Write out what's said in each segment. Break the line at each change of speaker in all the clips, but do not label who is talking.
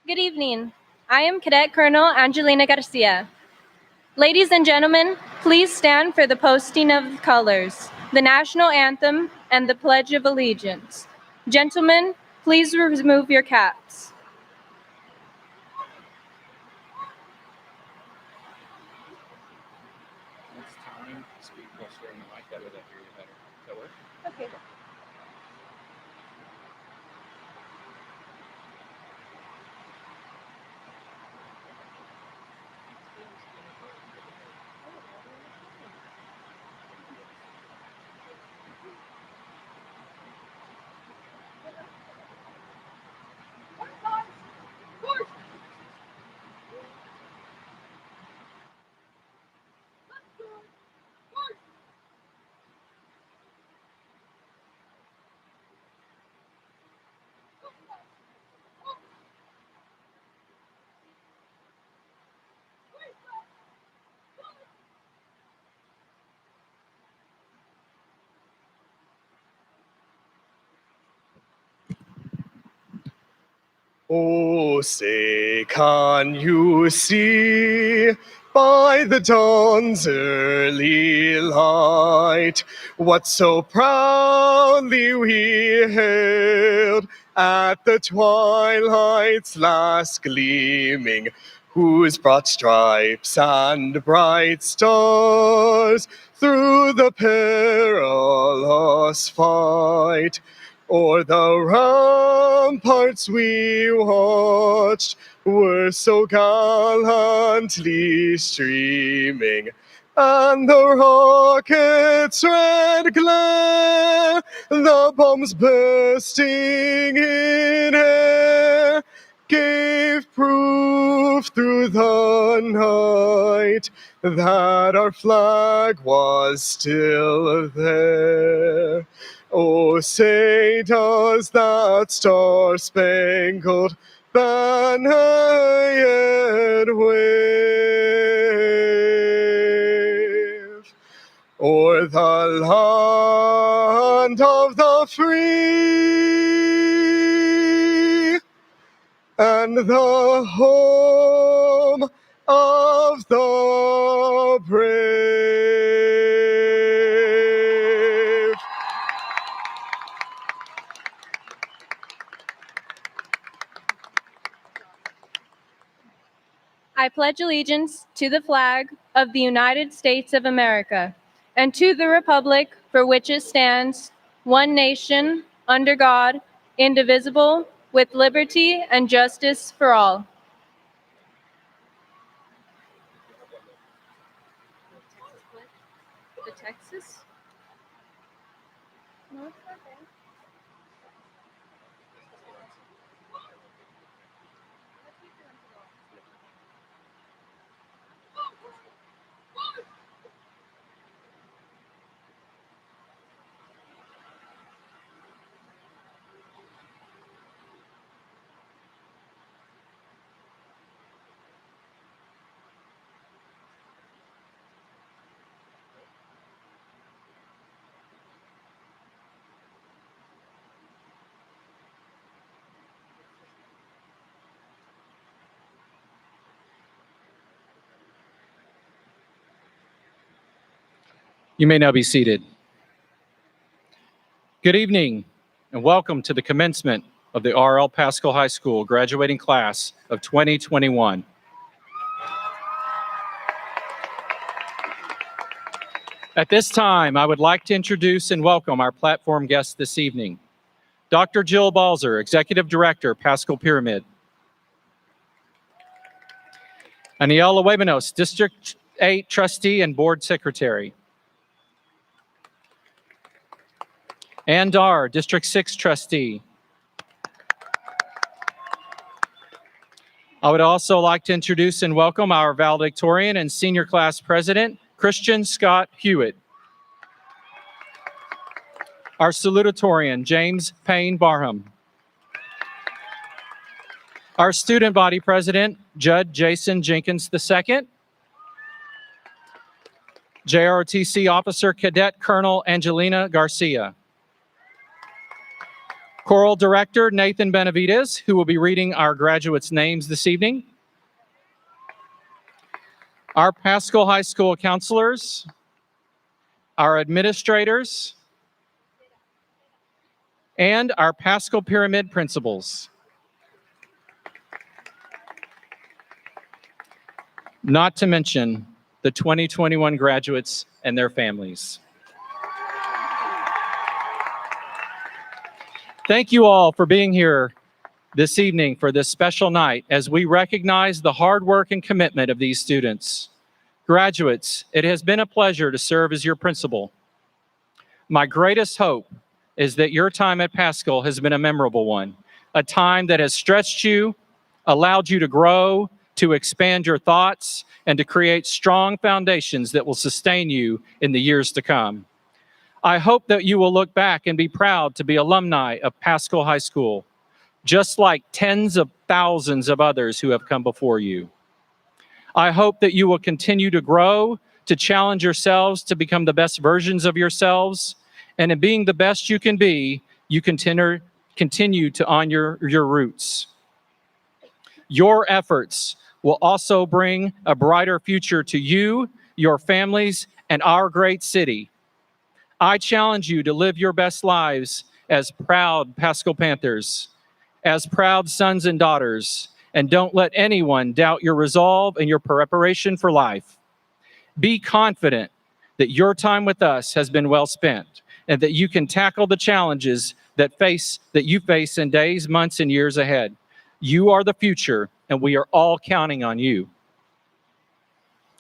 Good evening. I am Cadet Colonel Angelina Garcia. Ladies and gentlemen, please stand for the posting of colors, the national anthem, and the Pledge of Allegiance. Gentlemen, please remove your caps. Okay.
Oh, say, can you see by the dawn's early light what so proudly we hailed at the twilight's last gleaming, whose broad stripes and bright stars through the perilous fight o'er the ramparts we watched were so gallantly streaming, and the rockets' red glare, the bombs bursting in air, gave proof through the night that our flag was still there. Oh, say does that star-spangled banner yet wave o'er the land of the free and the home of the brave.
I pledge allegiance to the flag of the United States of America and to the republic for which it stands, one nation, under God, indivisible, with liberty and justice for all. The Texas? No, it's not there.
You may now be seated. Good evening and welcome to the commencement of the R.L. Paschal High School graduating class of 2021. At this time, I would like to introduce and welcome our platform guests this evening. Dr. Jill Balzer, Executive Director, Paschal Pyramid. Aniela Webenos, District 8 Trustee and Board Secretary. Ann Dar, District 6 Trustee. I would also like to introduce and welcome our Valedictorian and Senior Class President, Christian Scott Hewitt. Our Salutatorian, James Payne Barham. Our Student Body President, Judd Jason Jenkins II. JROTC Officer Cadet Colonel Angelina Garcia. Choral Director Nathan Benavides, who will be reading our graduates' names this evening. Our Paschal High School counselors, our administrators, and our Paschal Pyramid principals. Not to mention the 2021 graduates and their families. Thank you all for being here this evening for this special night as we recognize the hard work and commitment of these students. Graduates, it has been a pleasure to serve as your principal. My greatest hope is that your time at Paschal has been a memorable one, a time that has stretched you, allowed you to grow, to expand your thoughts, and to create strong foundations that will sustain you in the years to come. I hope that you will look back and be proud to be alumni of Paschal High School, just like tens of thousands of others who have come before you. I hope that you will continue to grow, to challenge yourselves to become the best versions of yourselves, and in being the best you can be, you continue to honor your roots. Your efforts will also bring a brighter future to you, your families, and our great city. I challenge you to live your best lives as proud Paschal Panthers, as proud sons and daughters, and don't let anyone doubt your resolve and your preparation for life. Be confident that your time with us has been well spent and that you can tackle the challenges that you face in days, months, and years ahead. You are the future, and we are all counting on you.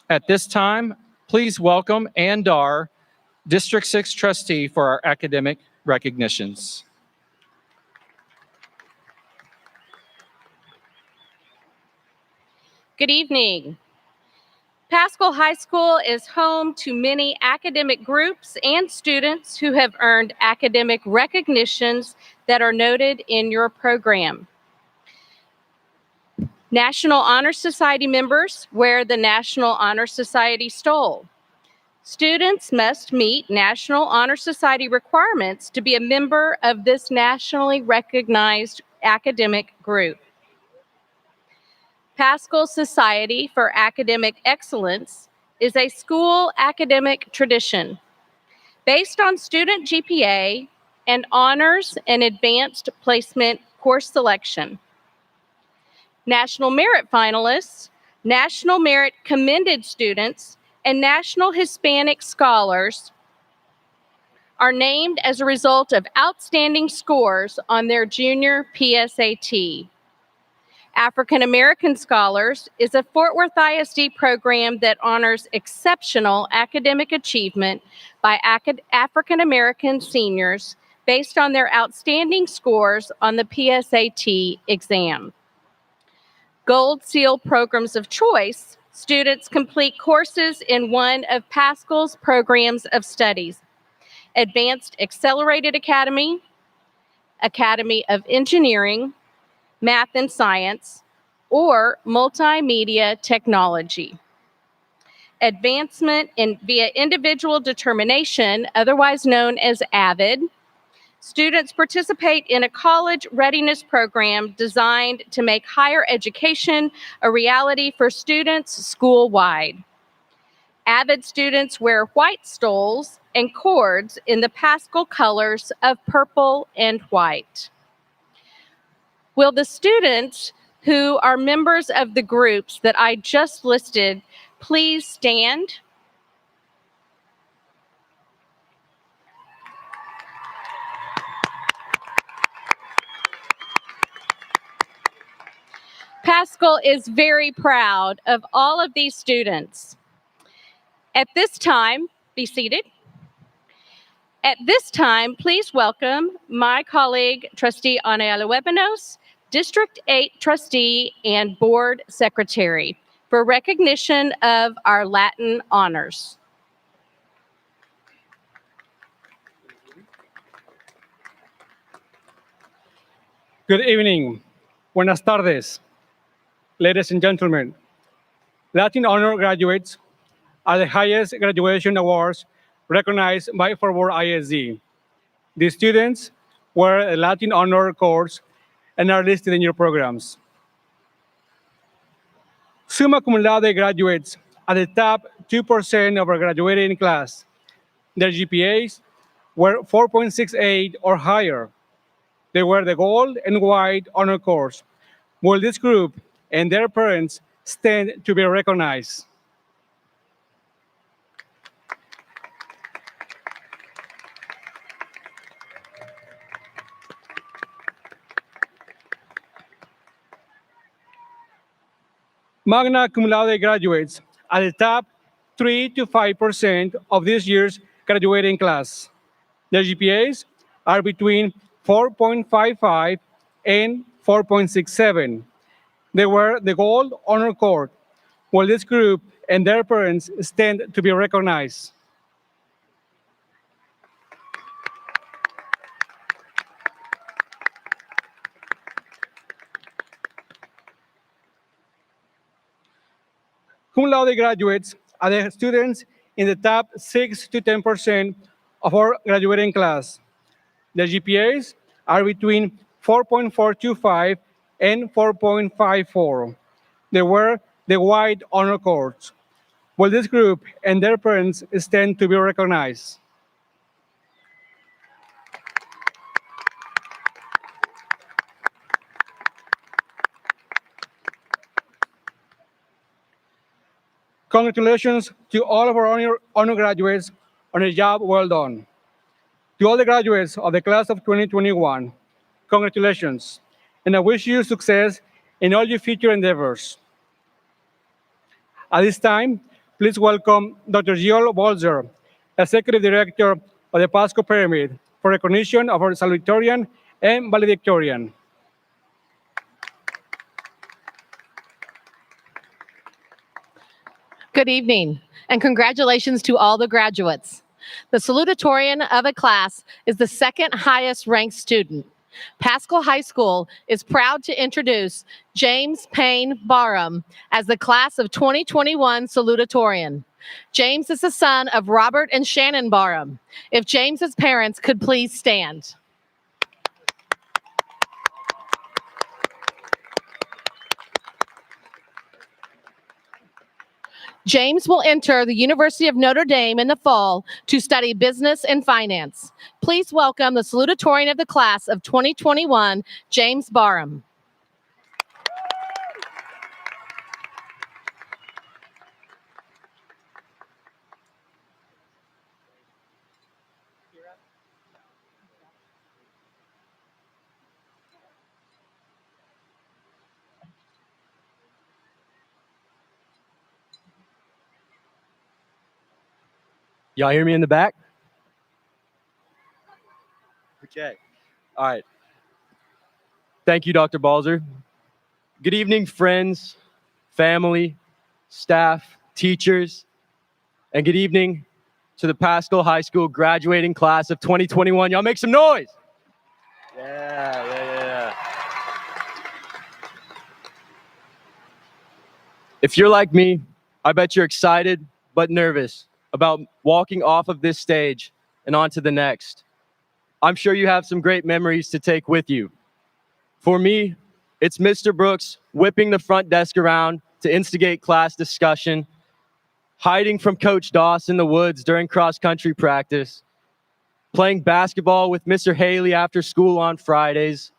At this time, please welcome Ann Dar, District 6 Trustee, for our academic recognitions.
Good evening. Paschal High School is home to many academic groups and students who have earned academic recognitions that are noted in your program. National Honor Society members wear the National Honor Society stole. Students must meet National Honor Society requirements to be a member of this nationally recognized academic group. Paschal Society for Academic Excellence is a school academic tradition based on student GPA and honors and advanced placement course selection. National Merit finalists, National Merit commended students, and National Hispanic Scholars are named as a result of outstanding scores on their junior PSAT. African American Scholars is a Fort Worth ISD program that honors exceptional academic achievement by African American seniors based on their outstanding scores on the PSAT exam. Gold Seal programs of choice, students complete courses in one of Paschal's programs of studies: Advanced Accelerated Academy, Academy of Engineering, Math and Science, or Multimedia Technology. Advancement via individual determination, otherwise known as AVID. Students participate in a college readiness program designed to make higher education a reality for students school-wide. AVID students wear white stoles and cords in the Paschal colors of purple and white. Will the students who are members of the groups that I just listed please stand? Paschal is very proud of all of these students. At this time, be seated. At this time, please welcome my colleague, Trustee Ana Aluebanos, District 8 Trustee and Board Secretary, for recognition of our Latin honors.
Good evening. Buenas tardes. Ladies and gentlemen, Latin Honor graduates are the highest graduation awards recognized by Fort Worth ISD. These students wear a Latin Honor course and are listed in your programs. Summa cum laude graduates are the top 2% of our graduating class. Their GPAs were 4.68 or higher. They wear the gold and white honor course. Will this group and their parents stand to be recognized? Magna cum laude graduates are the top 3 to 5% of this year's graduating class. Their GPAs are between 4.55 and 4.67. They wear the gold honor cord. Will this group and their parents stand to be recognized? Cum laude graduates are the students in the top 6 to 10% of our graduating class. Their GPAs are between 4.425 and 4.54. They wear the white honor cords. Will this group and their parents stand to be recognized? Congratulations to all of our honor graduates on a job well done. To all the graduates of the class of 2021, congratulations, and I wish you success in all your future endeavors. At this time, please welcome Dr. Gio Bolzer, Executive Director of the Paschal Pyramid, for recognition of our Salutatorian and Valedictorian.
Good evening, and congratulations to all the graduates. The salutatorian of a class is the second highest ranked student. Paschal High School is proud to introduce James Payne Barham as the class of 2021 salutatorian. James is the son of Robert and Shannon Barham. If James's parents could please stand. James will enter the University of Notre Dame in the fall to study business and finance. Please welcome the salutatorian of the class of 2021, James Barham.
Y'all hear me in the back? Okay. All right. Thank you, Dr. Balzer. Good evening, friends, family, staff, teachers, and good evening to the Paschal High School graduating class of 2021. Y'all make some noise. Yeah. If you're like me, I bet you're excited but nervous about walking off of this stage and onto the next. I'm sure you have some great memories to take with you. For me, it's Mr. Brooks whipping the front desk around to instigate class discussion, hiding from Coach Doss in the woods during cross-country practice, playing basketball with Mr. Haley after school on Fridays,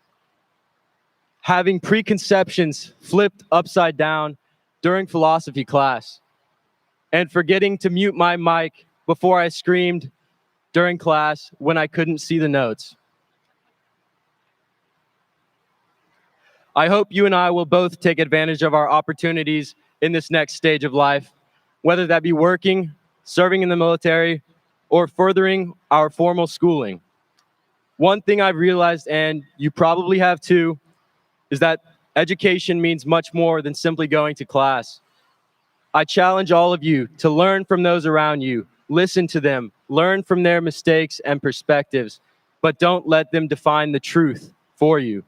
having preconceptions flipped upside down during philosophy class, and forgetting to mute my mic before I screamed during class when I couldn't see the notes. I hope you and I will both take advantage of our opportunities in this next stage of life, whether that be working, serving in the military, or furthering our formal schooling. One thing I've realized, and you probably have too, is that education means much more than simply going to class. I challenge all of you to learn from those around you, listen to them, learn from their mistakes and perspectives, but don't let them define the truth for you.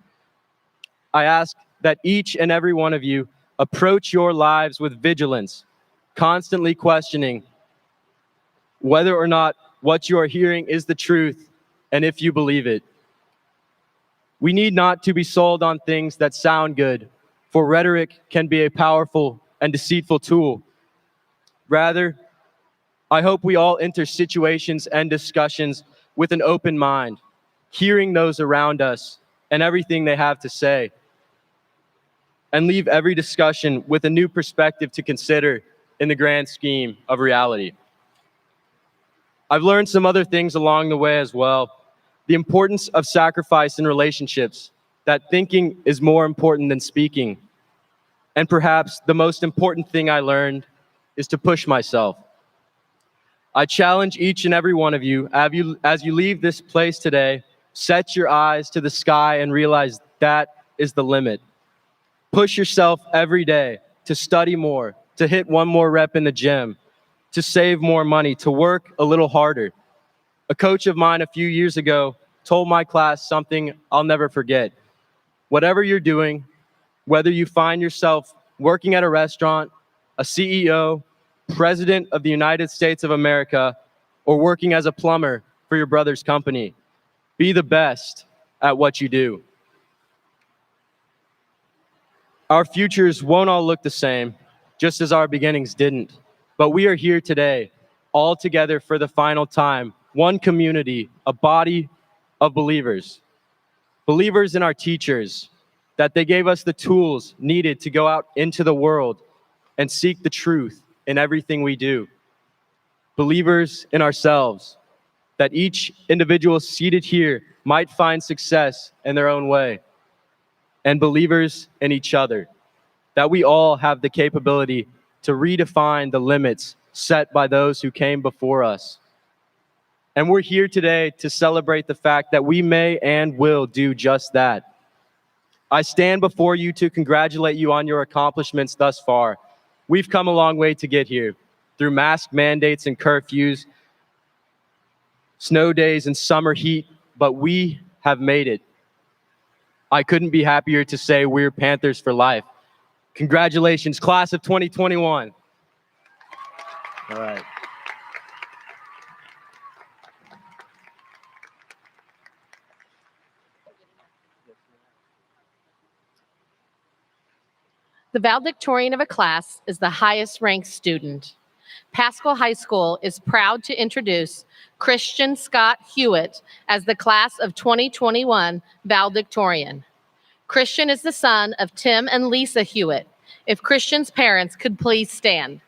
I ask that each and every one of you approach your lives with vigilance, constantly questioning whether or not what you are hearing is the truth and if you believe it. We need not to be sold on things that sound good, for rhetoric can be a powerful and deceitful tool. Rather, I hope we all enter situations and discussions with an open mind, hearing those around us and everything they have to say, and leave every discussion with a new perspective to consider in the grand scheme of reality. I've learned some other things along the way as well. The importance of sacrifice in relationships, that thinking is more important than speaking. And perhaps the most important thing I learned is to push myself. I challenge each and every one of you, as you leave this place today, set your eyes to the sky and realize that is the limit. Push yourself every day to study more, to hit one more rep in the gym, to save more money, to work a little harder. A coach of mine a few years ago told my class something I'll never forget. Whatever you're doing, whether you find yourself working at a restaurant, a CEO, President of the United States of America, or working as a plumber for your brother's company, be the best at what you do. Our futures won't all look the same, just as our beginnings didn't. But we are here today, all together for the final time, one community, a body of believers. Believers in our teachers, that they gave us the tools needed to go out into the world and seek the truth in everything we do. Believers in ourselves, that each individual seated here might find success in their own way. And believers in each other, that we all have the capability to redefine the limits set by those who came before us. And we're here today to celebrate the fact that we may and will do just that. I stand before you to congratulate you on your accomplishments thus far. We've come a long way to get here, through mask mandates and curfews, snow days and summer heat, but we have made it. I couldn't be happier to say we're Panthers for life. Congratulations, class of 2021. All right.
The valedictorian of a class is the highest ranked student. Paschal High School is proud to introduce Christian Scott Hewitt as the class of 2021 valedictorian. Christian is the son of Tim and Lisa Hewitt. If Christian's parents could please stand.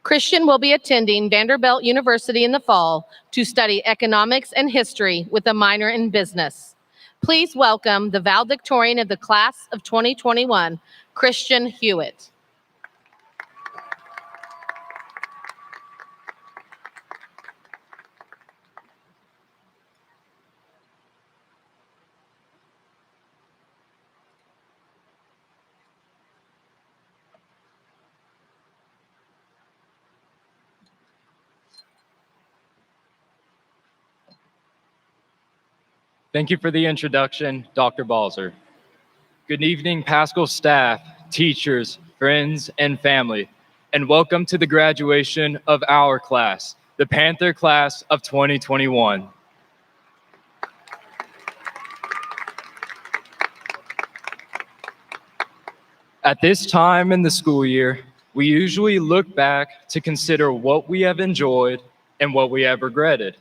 Christian will be attending Vanderbilt University in the fall to study economics and history with a minor in business. Please welcome the valedictorian of the class of 2021, Christian Hewitt.
Thank you for the introduction, Dr. Balzer. Good evening, Paschal staff, teachers, friends, and family, and welcome to the graduation of our class, the Panther class of 2021. At this time in the school year, we usually look back to consider what we have enjoyed and what we have regretted.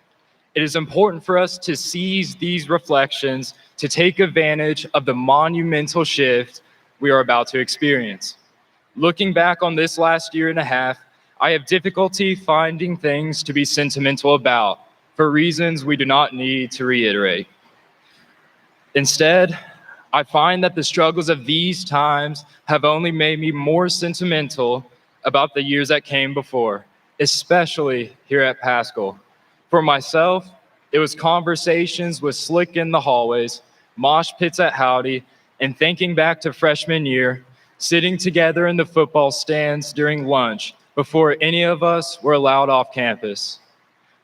It is important for us to seize these reflections to take advantage of the monumental shift we are about to experience. Looking back on this last year and a half, I have difficulty finding things to be sentimental about for reasons we do not need to reiterate. Instead, I find that the struggles of these times have only made me more sentimental about the years that came before, especially here at Paschal. For myself, it was conversations with Slick in the hallways, mosh pits at Howdy, and thinking back to freshman year, sitting together in the football stands during lunch before any of us were allowed off campus.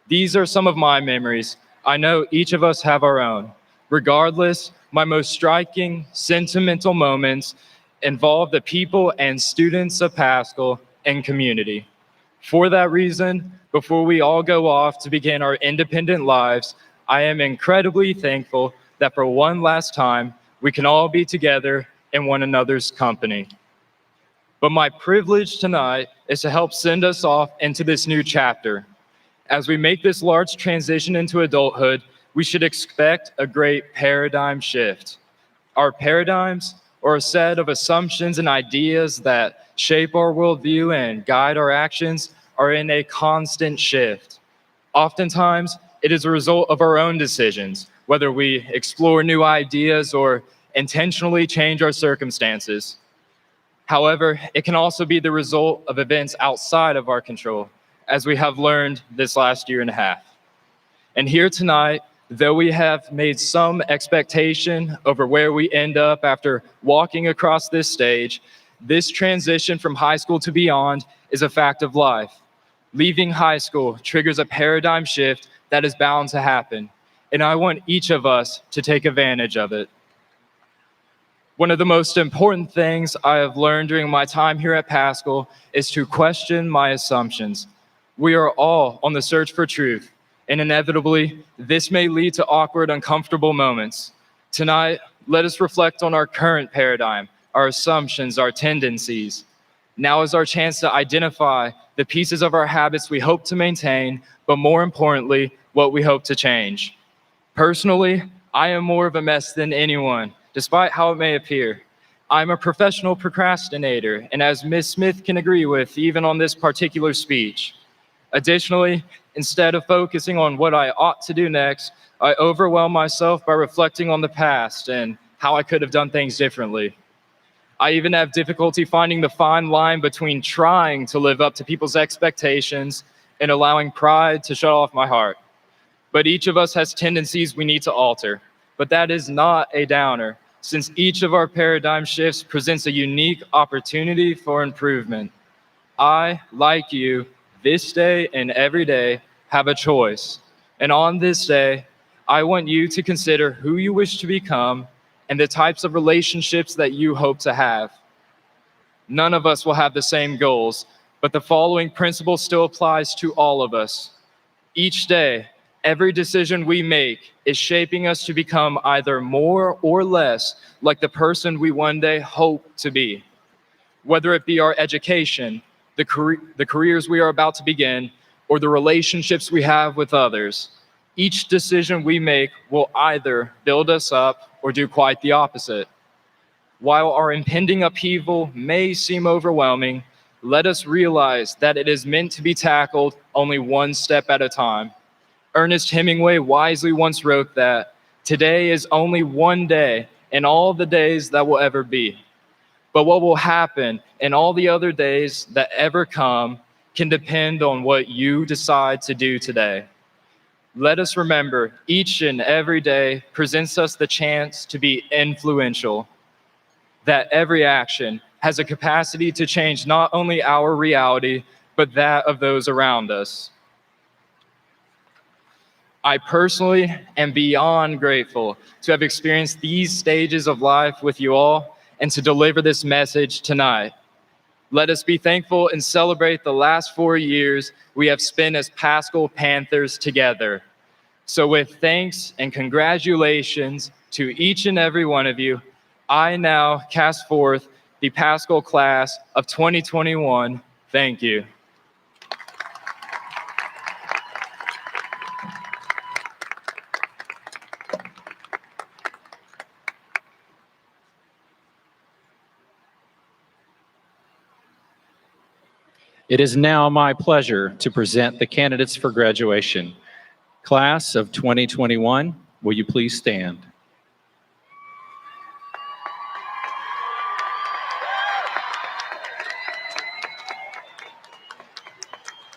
These are some of my memories. I know each of us have our own. Regardless, my most striking, sentimental moments involve the people and students of Paschal and community. For that reason, before we all go off to begin our independent lives, I am incredibly thankful that for one last time, we can all be together in one another's company. But my privilege tonight is to help send us off into this new chapter. As we make this large transition into adulthood, we should expect a great paradigm shift. Our paradigms are a set of assumptions and ideas that shape our worldview and guide our actions are in a constant shift. Oftentimes, it is a result of our own decisions, whether we explore new ideas or intentionally change our circumstances. However, it can also be the result of events outside of our control, as we have learned this last year and a half. And here tonight, though we have made some expectation over where we end up after walking across this stage, this transition from high school to beyond is a fact of life. Leaving high school triggers a paradigm shift that is bound to happen, and I want each of us to take advantage of it. One of the most important things I have learned during my time here at Paschal is to question my assumptions. We are all on the search for truth, and inevitably, this may lead to awkward, uncomfortable moments. Tonight, let us reflect on our current paradigm, our assumptions, our tendencies. Now is our chance to identify the pieces of our habits we hope to maintain, but more importantly, what we hope to change. Personally, I am more of a mess than anyone, despite how it may appear. I'm a professional procrastinator, and as Ms. Smith can agree with, even on this particular speech. Additionally, instead of focusing on what I ought to do next, I overwhelm myself by reflecting on the past and how I could have done things differently. I even have difficulty finding the fine line between trying to live up to people's expectations and allowing pride to shut off my heart. But each of us has tendencies we need to alter.
But that is not a downer, since each of our paradigm shifts presents a unique opportunity for improvement. I, like you, this day and every day, have a choice. And on this day, I want you to consider who you wish to become and the types of relationships that you hope to have. None of us will have the same goals, but the following principle still applies to all of us. Each day, every decision we make is shaping us to become either more or less like the person we one day hope to be. Whether it be our education, the careers we are about to begin, or the relationships we have with others, each decision we make will either build us up or do quite the opposite. While our impending upheaval may seem overwhelming, let us realize that it is meant to be tackled only one step at a time. Ernest Hemingway wisely once wrote that today is only one day in all the days that will ever be. But what will happen in all the other days that ever come can depend on what you decide to do today. Let us remember each and every day presents us the chance to be influential, that every action has a capacity to change not only our reality, but that of those around us. I personally am beyond grateful to have experienced these stages of life with you all and to deliver this message tonight. Let us be thankful and celebrate the last 4 years we have spent as Paschal Panthers together. So with thanks and congratulations to each and every one of you, I now cast forth the Paschal class of 2021. Thank you.
It is now my pleasure to present the candidates for graduation. Class of 2021, will you please stand?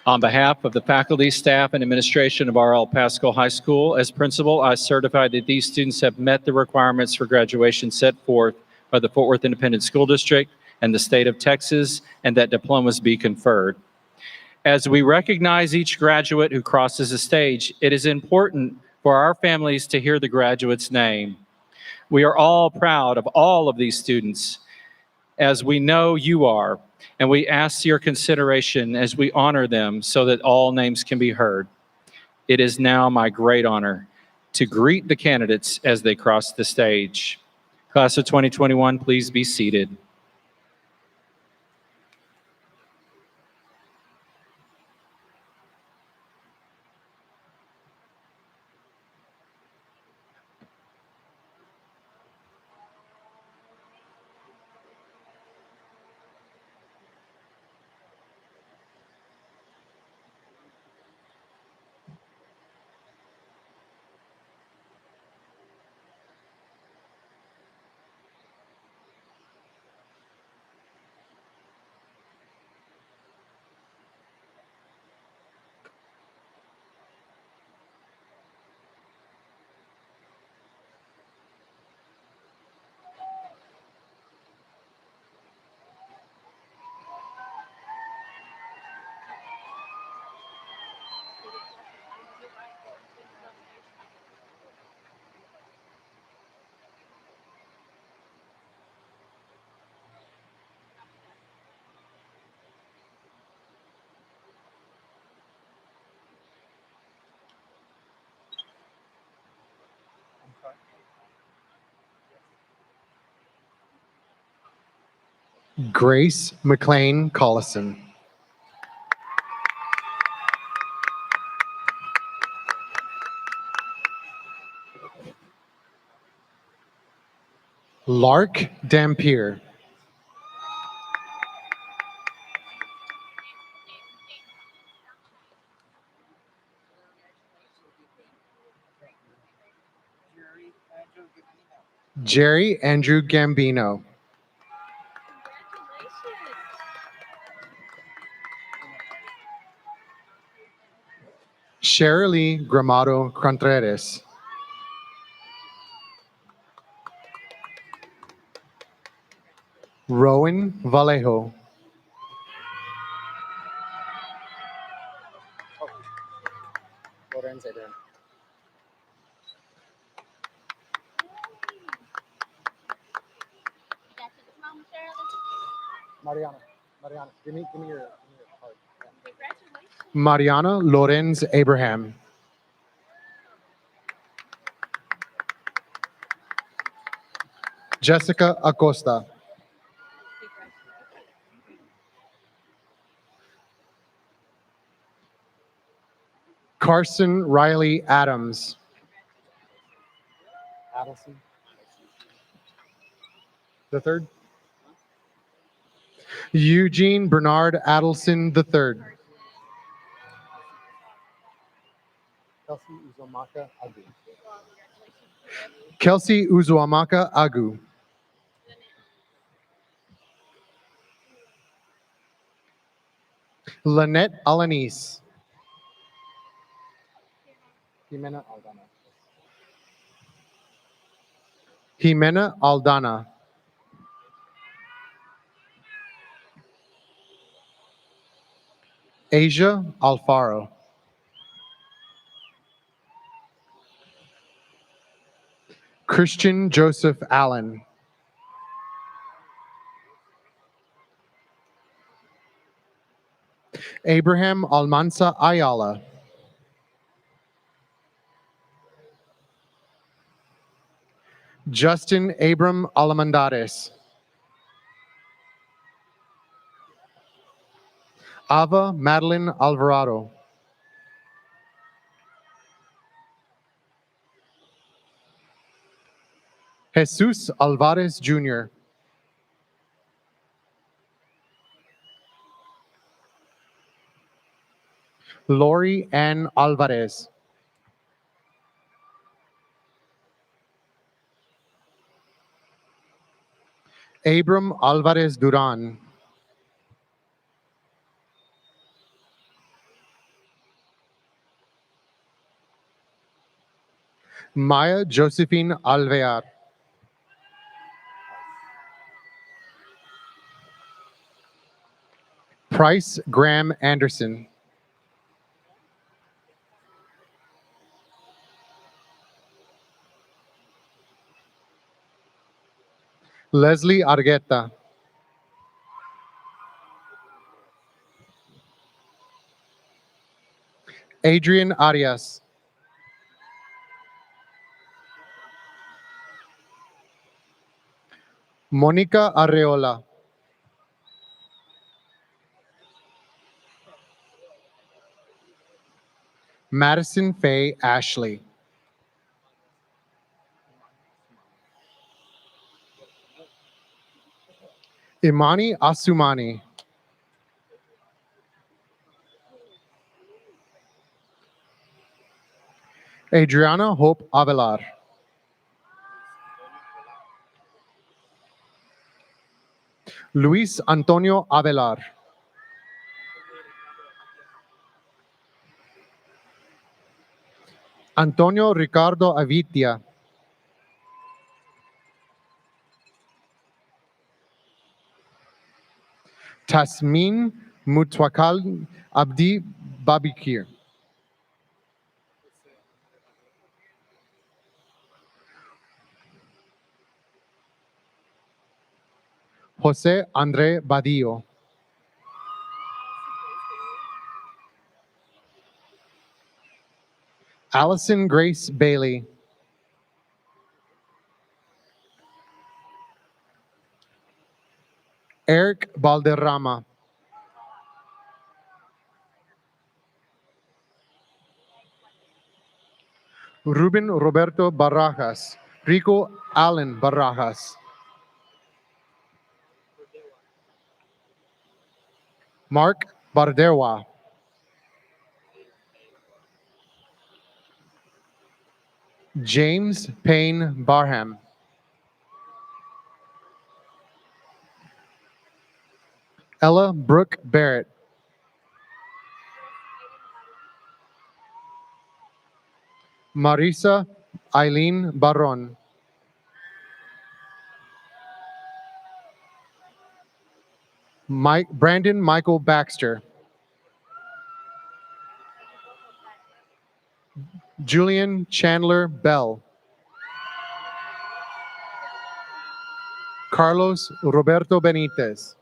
On behalf of the faculty, staff, and administration of R.L. Paschal High School, as principal, I certify that these students have met the requirements for graduation set forth by the Fort Worth Independent School District and the state of Texas, and that diplomas be conferred. As we recognize each graduate who crosses the stage, it is important for our families to hear the graduate's name. We are all proud of all of these students, as we know you are, and we ask your consideration as we honor them so that all names can be heard. It is now my great honor to greet the candidates as they cross the stage. Class of 2021, please be seated.
Grace McLean Collison. Lark Dampier. Jerry Andrew Gambino. Shirley Gramado Contreras. Rowan Vallejo. Mariana Lorenz Abraham. Jessica Acosta. Carson Riley Adams. Adelson. The third. Eugene Bernard Adelson the third. Kelsey Uzuamaka Agu. Lynette Alanis. Jimena Aldana. Asia Alfaro. Christian Joseph Allen. Abraham Almanza Ayala. Justin Abram Alamandares. Ava Madeline Alvarado. Jesus Alvarez Jr. Lori Ann Alvarez. Abram Alvarez Duran. Maya Josephine Alvear. Price Graham Anderson. Leslie Argueta. Adrian Arias. Monica Arreola. Madison Faye Ashley. Imani Asumani. Adriana Hope Avelar. Luis Antonio Avelar. Antonio Ricardo Avitia. Tasmin Mutwakal Abdi Babikir. Jose Andre Badillo. Allison Grace Bailey. Eric Balderrama. Ruben Roberto Barajas. Rico Allen Barajas. Mark Barderwa. James Payne Barham. Ella Brooke Barrett. Marisa Eileen Barron. Brandon Michael Baxter. Julian Chandler Bell. Carlos Roberto Benitez.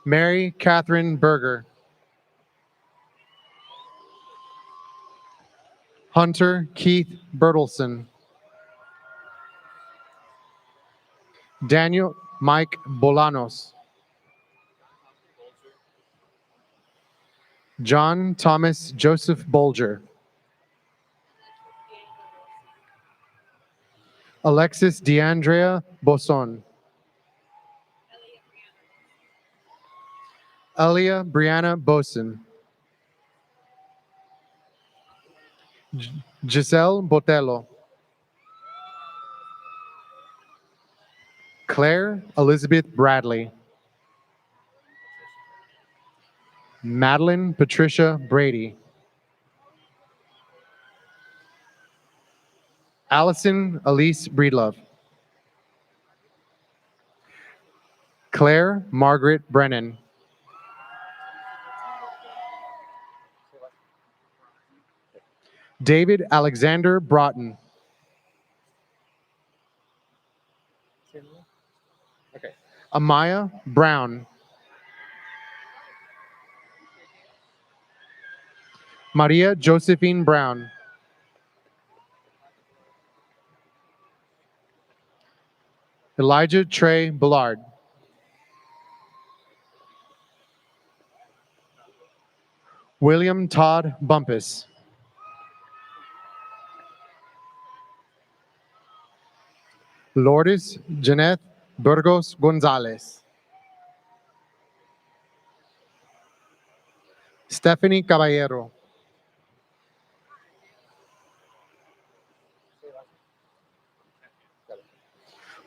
Mary Catherine Berger. Hunter Keith Bertelson. Daniel Mike Bolanos. John Thomas Joseph Bolger. Alexis DeAndrea Boson. Elia Brianna Boson. Giselle Botello. Claire Elizabeth Bradley. Madeline Patricia Brady. Allison Elise Breedlove. Claire Margaret Brennan. David Alexander Broughton. Amaya Brown. Maria Josephine Brown. Elijah Trey Bullard. William Todd Bumpus. Lourdes Jeanette Burgos Gonzalez. Stephanie Caballero.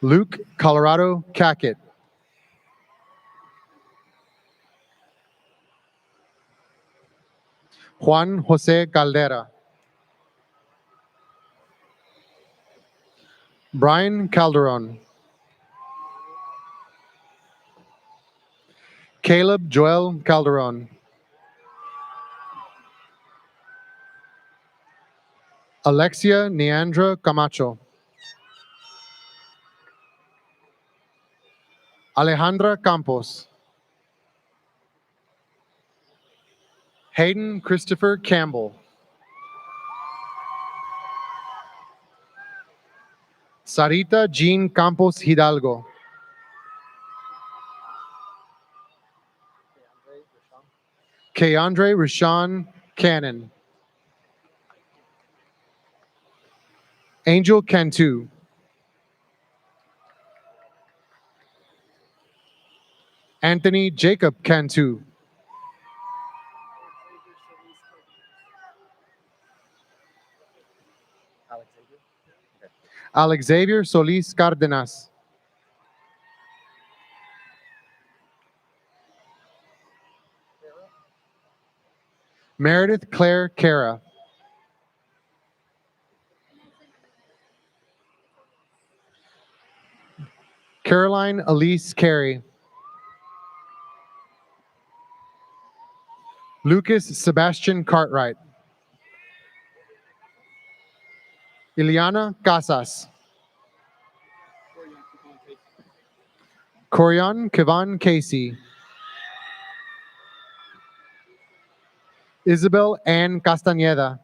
Luke Colorado Cackett. Juan Jose Caldera. Brian Calderon. Caleb Joel Calderon. Alexia Neandra Camacho. Alejandra Campos. Hayden Christopher Campbell. Sarita Jean Campos Hidalgo. Keandre Rashawn Cannon. Angel Cantu. Anthony Jacob Cantu. Alexavier Solis Cardenas. Meredith Claire Cara. Caroline Elise Carey. Lucas Sebastian Cartwright. Ileana Casas. Corian Kivan Casey. Isabel Ann Castañeda.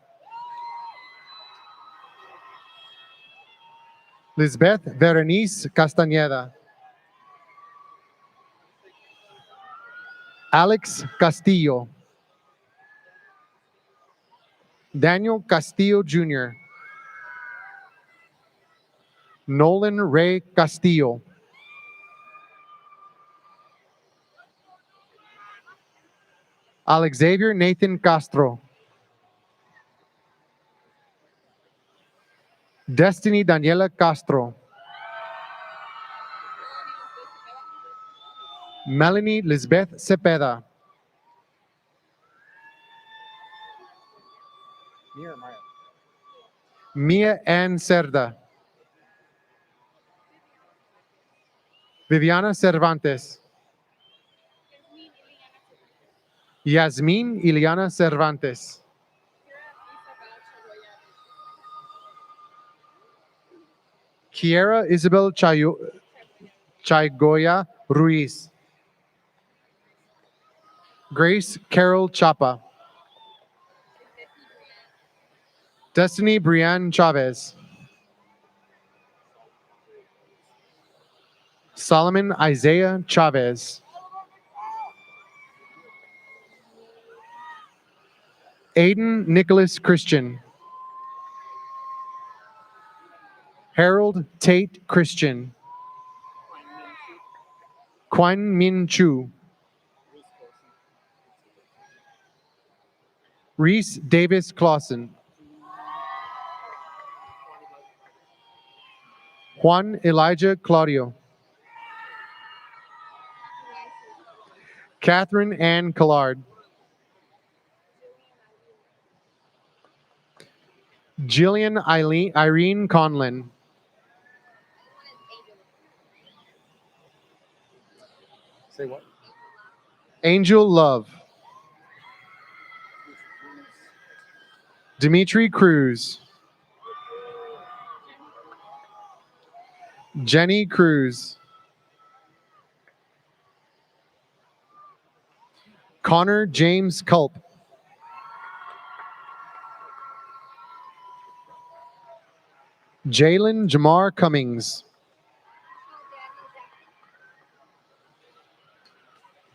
Lisbeth Berenice Castañeda. Alex Castillo. Daniel Castillo Jr. Nolan Ray Castillo. Alexavier Nathan Castro. Destiny Daniela Castro. Melanie Lisbeth Cepeda. Mia Ann Cerda. Viviana Cervantes. Yasmin Iliana Cervantes. Kiera Isabel Chaigoya Ruiz. Grace Carol Chapa. Destiny Brianne Chavez. Solomon Isaiah Chavez. Aiden Nicholas Christian. Harold Tate Christian. Quan Min Chu. Reese Davis Clausen. Juan Elijah Claudio. Catherine Ann Collard. Jillian Irene Conlin. Say what? Angel Love. Dimitri Cruz. Jenny Cruz. Connor James Culp. Jalen Jamar Cummings.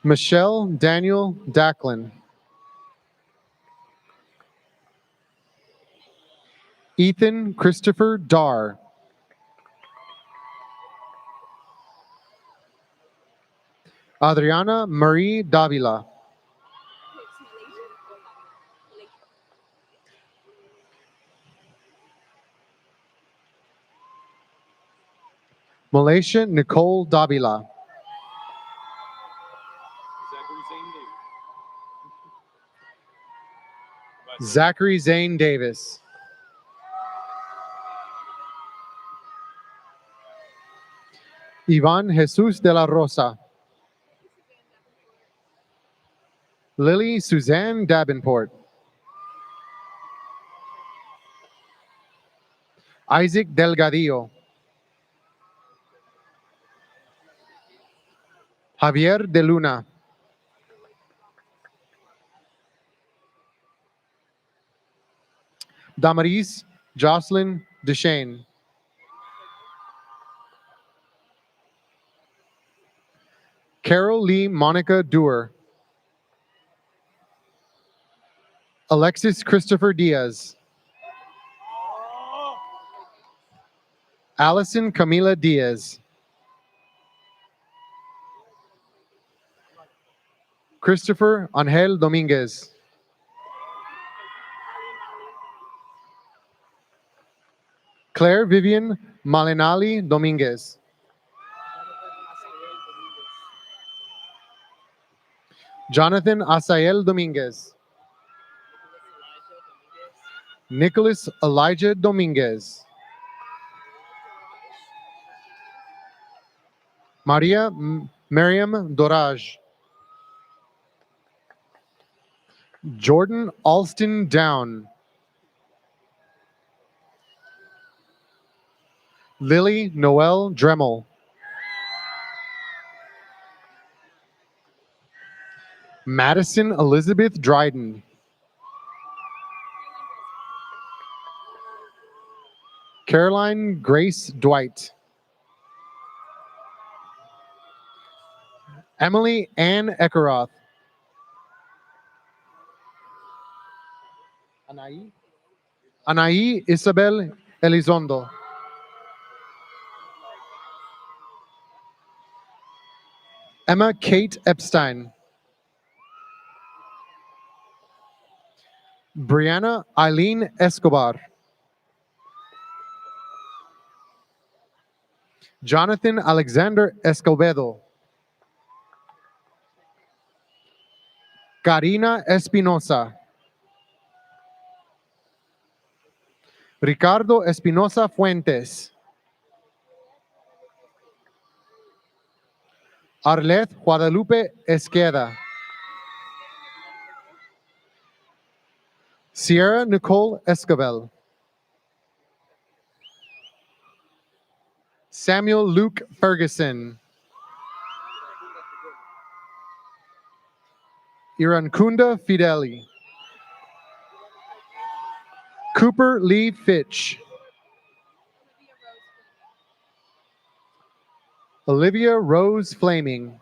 Michelle Daniel Dacklin. Ethan Christopher Dar. Adriana Marie Davila. Malaysia Nicole Davila. Zachary Zane Davis. Ivan Jesus de la Rosa. Lily Suzanne Davenport. Isaac Delgadillo. Javier de Luna. Damaris Jocelyn Deshane. Carol Lee Monica Dewar. Alexis Christopher Diaz. Allison Camila Diaz. Christopher Angel Dominguez. Claire Vivian Malinali Dominguez. Jonathan Asael Dominguez. Nicholas Elijah Dominguez. Maria Miriam Doraj. Jordan Alston Down. Lily Noel Dremel. Madison Elizabeth Dryden. Caroline Grace Dwight. Emily Ann Eckeroth. Anaí Isabel Elizondo. Emma Kate Epstein. Brianna Eileen Escobar. Jonathan Alexander Escobedo. Karina Espinosa. Ricardo Espinosa Fuentes. Arleth Guadalupe Esqueda. Sierra Nicole Escobar. Samuel Luke Ferguson. Irankunda Fideli. Cooper Lee Fitch. Olivia Rose Flaming.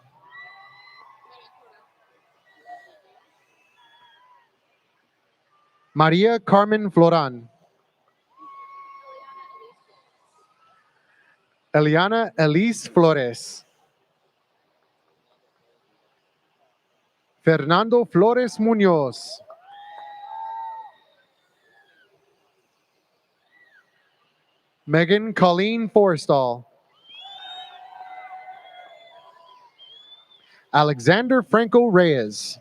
Maria Carmen Floran. Eliana Elise Flores. Fernando Flores Munoz. Megan Colleen Forrestal. Alexander Franco Reyes.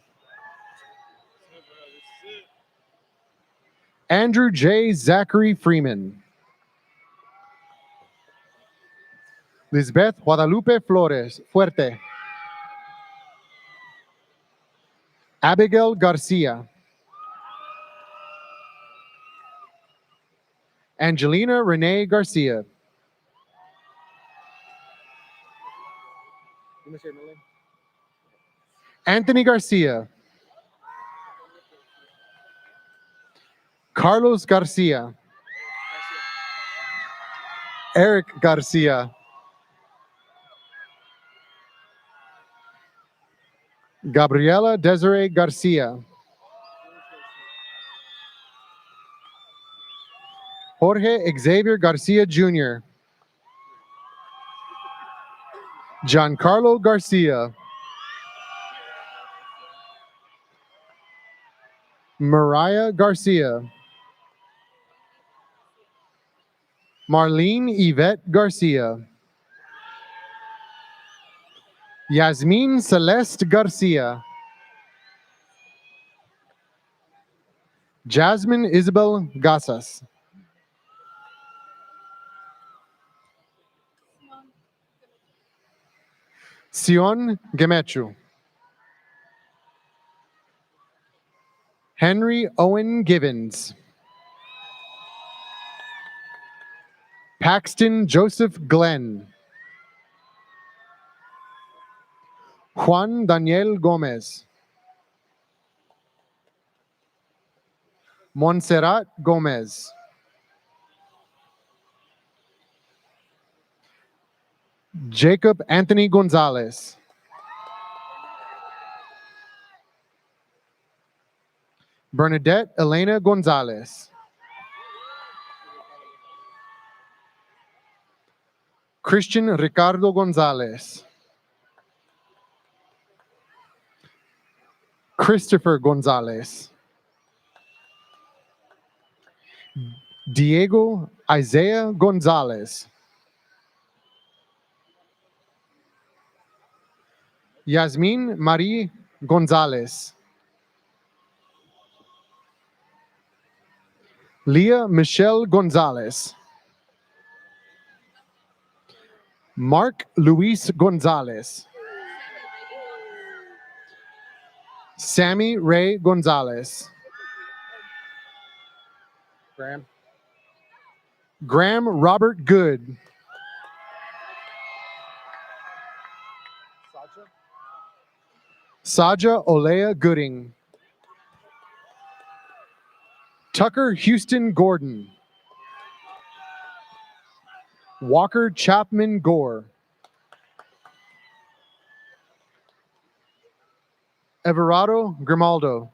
Andrew J. Zachary Freeman. Lisbeth Guadalupe Flores Fuerte. Abigail Garcia. Angelina Renee Garcia. Anthony Garcia. Carlos Garcia. Eric Garcia. Gabriela Desiree Garcia. Jorge Xavier Garcia Jr. Giancarlo Garcia. Mariah Garcia. Marlene Yvette Garcia. Yasmin Celeste Garcia. Jasmine Isabel Gasas. Sion Gemechu. Henry Owen Givens. Paxton Joseph Glenn. Juan Daniel Gomez. Montserrat Gomez. Jacob Anthony Gonzalez. Bernadette Elena Gonzalez. Christian Ricardo Gonzalez. Christopher Gonzalez. Diego Isaiah Gonzalez. Yasmin Marie Gonzalez. Leah Michelle Gonzalez. Mark Luis Gonzalez. Sammy Ray Gonzalez. Graham Robert Good. Saja Olea Gooding. Tucker Houston Gordon. Walker Chapman Gore. Everardo Grimaldo.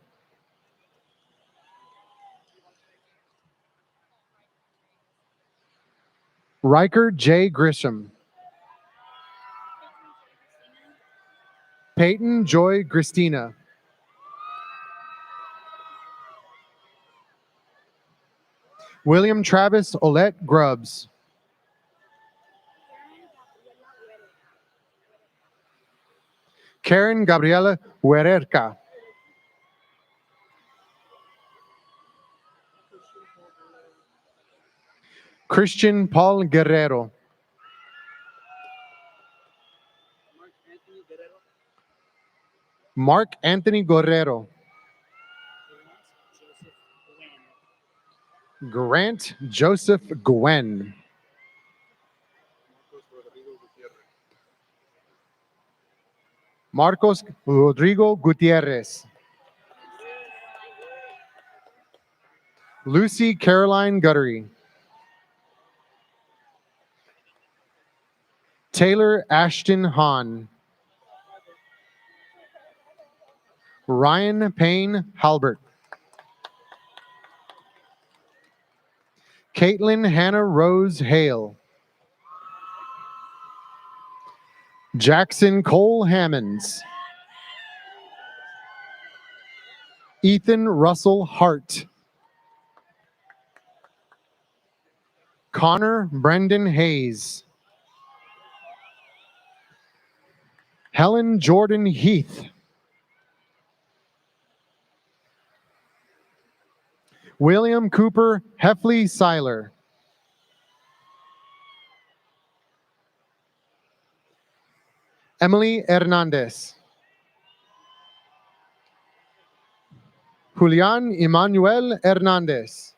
Riker J. Grisham. Peyton Joy Christina. William Travis Olette Grubbs. Karen Gabriela Huererca. Christian Paul Guerrero. Mark Anthony Guerrero. Grant Joseph Gwen. Marcos Rodrigo Gutierrez. Lucy Caroline Guttery. Taylor Ashton Hahn. Ryan Payne Halbert. Caitlin Hannah Rose Hale. Jackson Cole Hammonds. Ethan Russell Hart. Connor Brendan Hayes. Helen Jordan Heath. William Cooper Heffley Seiler. Emily Hernandez. Julian Emmanuel Hernandez.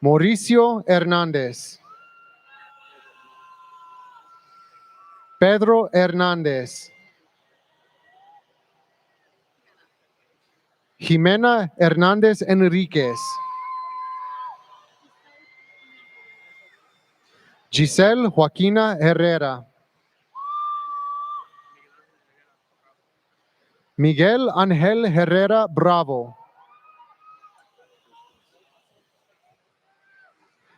Mauricio Hernandez. Pedro Hernandez. Jimena Hernandez Enriquez. Giselle Joaquina Herrera. Miguel Angel Herrera Bravo.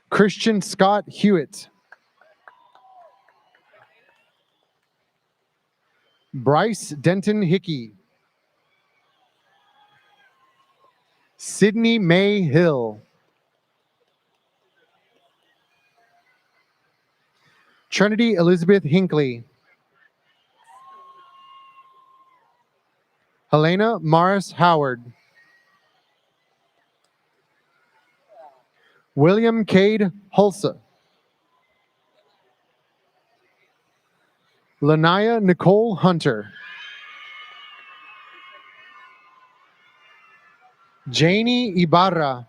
Christian Scott Hewitt. Bryce Denton Hickey. Sydney May Hill. Trinity Elizabeth Hinckley. Helena Morris Howard. William Cade Hulsa. Lanaya Nicole Hunter. Janie Ibarra.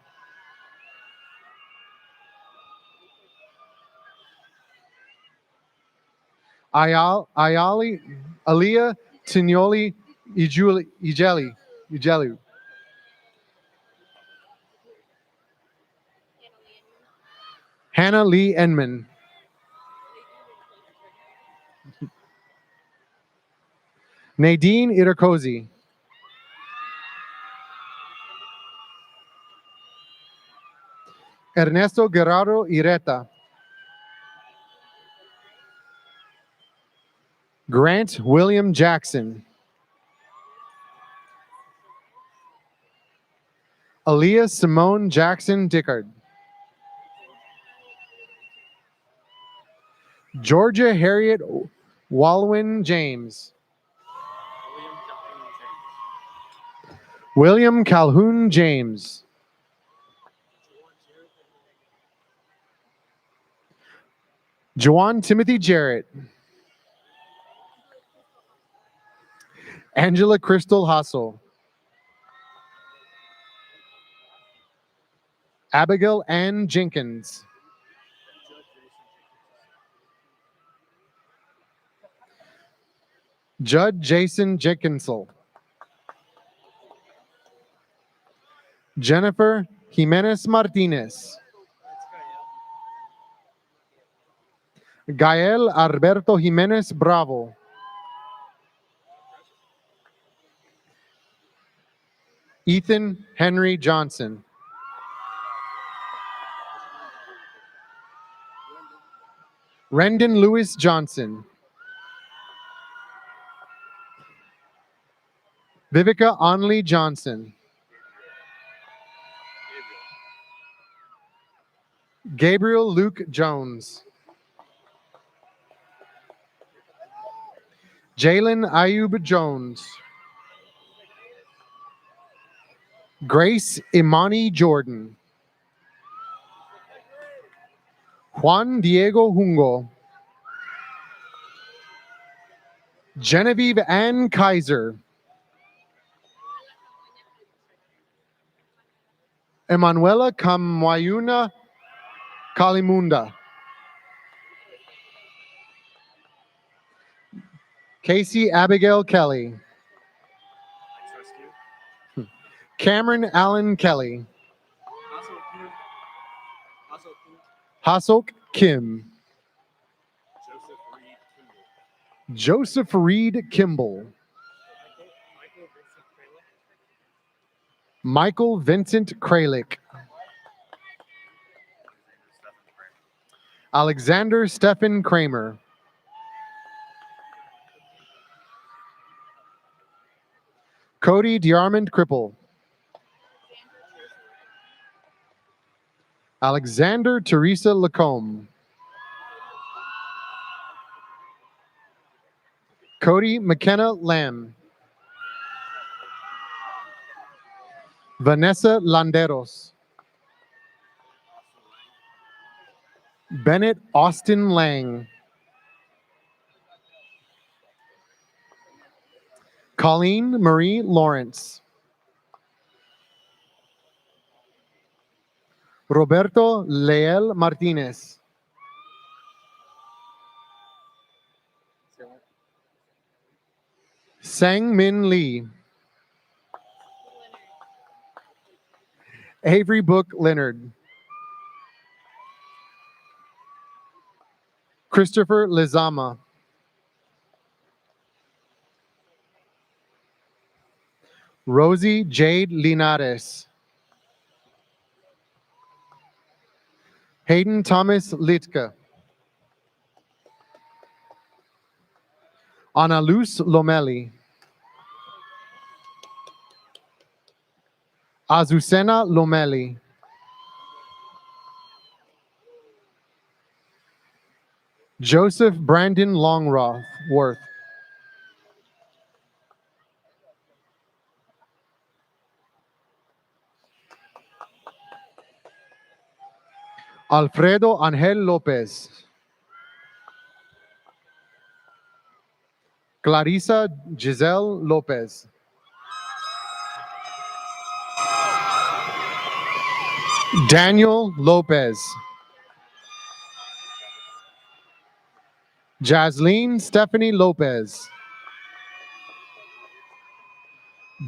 Aliyah Tignoli Ijelu. Hannah Lee Enman. Nadine Irakozi. Ernesto Guerrero Ireta. Grant William Jackson. Aaliyah Simone Jackson Dickard. Georgia Harriet Walwyn James. William Calhoun James. Juwan Timothy Jarrett. Angela Crystal Hassel. Abigail Ann Jenkins. Judd Jason Jenkinsel. Jennifer Jimenez Martinez. Gael Alberto Jimenez Bravo. Ethan Henry Johnson. Rendon Lewis Johnson. Vivica Onley Johnson. Gabriel Luke Jones. Jalen Ayub Jones. Grace Imani Jordan. Juan Diego Jungo. Genevieve Ann Kaiser. Emanuela Kamwayuna Kalimunda. Casey Abigail Kelly. Cameron Allen Kelly. Hasok Kim. Joseph Reed Kimball. Michael Vincent Kralik. Alexander Stephen Kramer. Cody Diarmond Cripple. Alexander Teresa Lacombe. Cody McKenna Lamb. Vanessa Landeros. Bennett Austin Lang. Colleen Marie Lawrence. Roberto Leel Martinez. Sang Min Lee. Avery Book Leonard. Christopher Lizama. Rosie Jade Linares. Hayden Thomas Litka. Ana Luz Lomeli. Azucena Lomeli. Joseph Brandon Longworth. Alfredo Angel Lopez. Clarissa Giselle Lopez. Daniel Lopez. Jasleen Stephanie Lopez.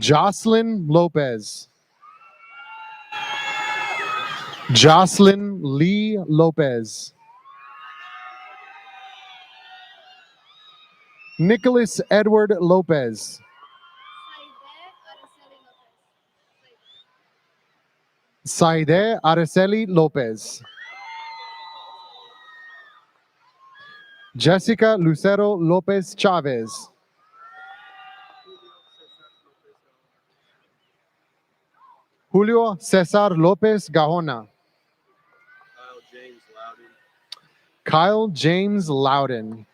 Jocelyn Lopez. Jocelyn Lee Lopez. Nicholas Edward Lopez. Saide Araceli Lopez. Jessica Lucero Lopez Chavez. Julio Cesar Lopez Gajona. Kyle James Loudon.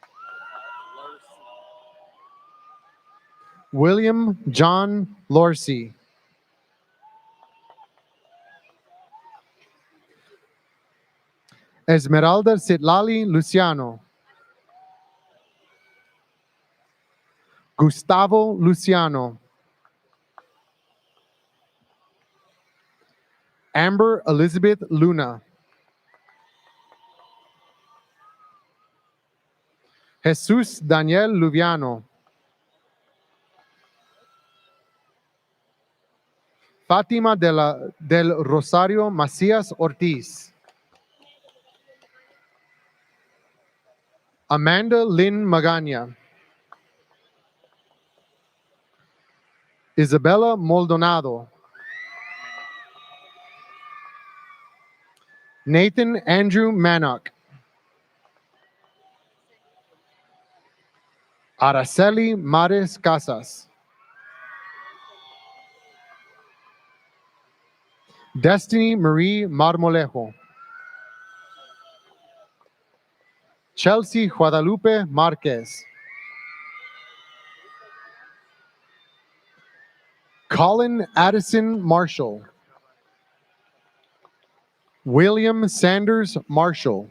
William John Lorsey. Esmeralda Citlali Luciano. Gustavo Luciano. Amber Elizabeth Luna. Jesus Daniel Luviano. Fátima del Rosario Macías Ortiz. Amanda Lynn Magana. Isabella Maldonado. Nathan Andrew Manock. Araceli Mares Casas. Destiny Marie Marmolejo. Chelsea Guadalupe Marquez. Colin Addison Marshall. William Sanders Marshall.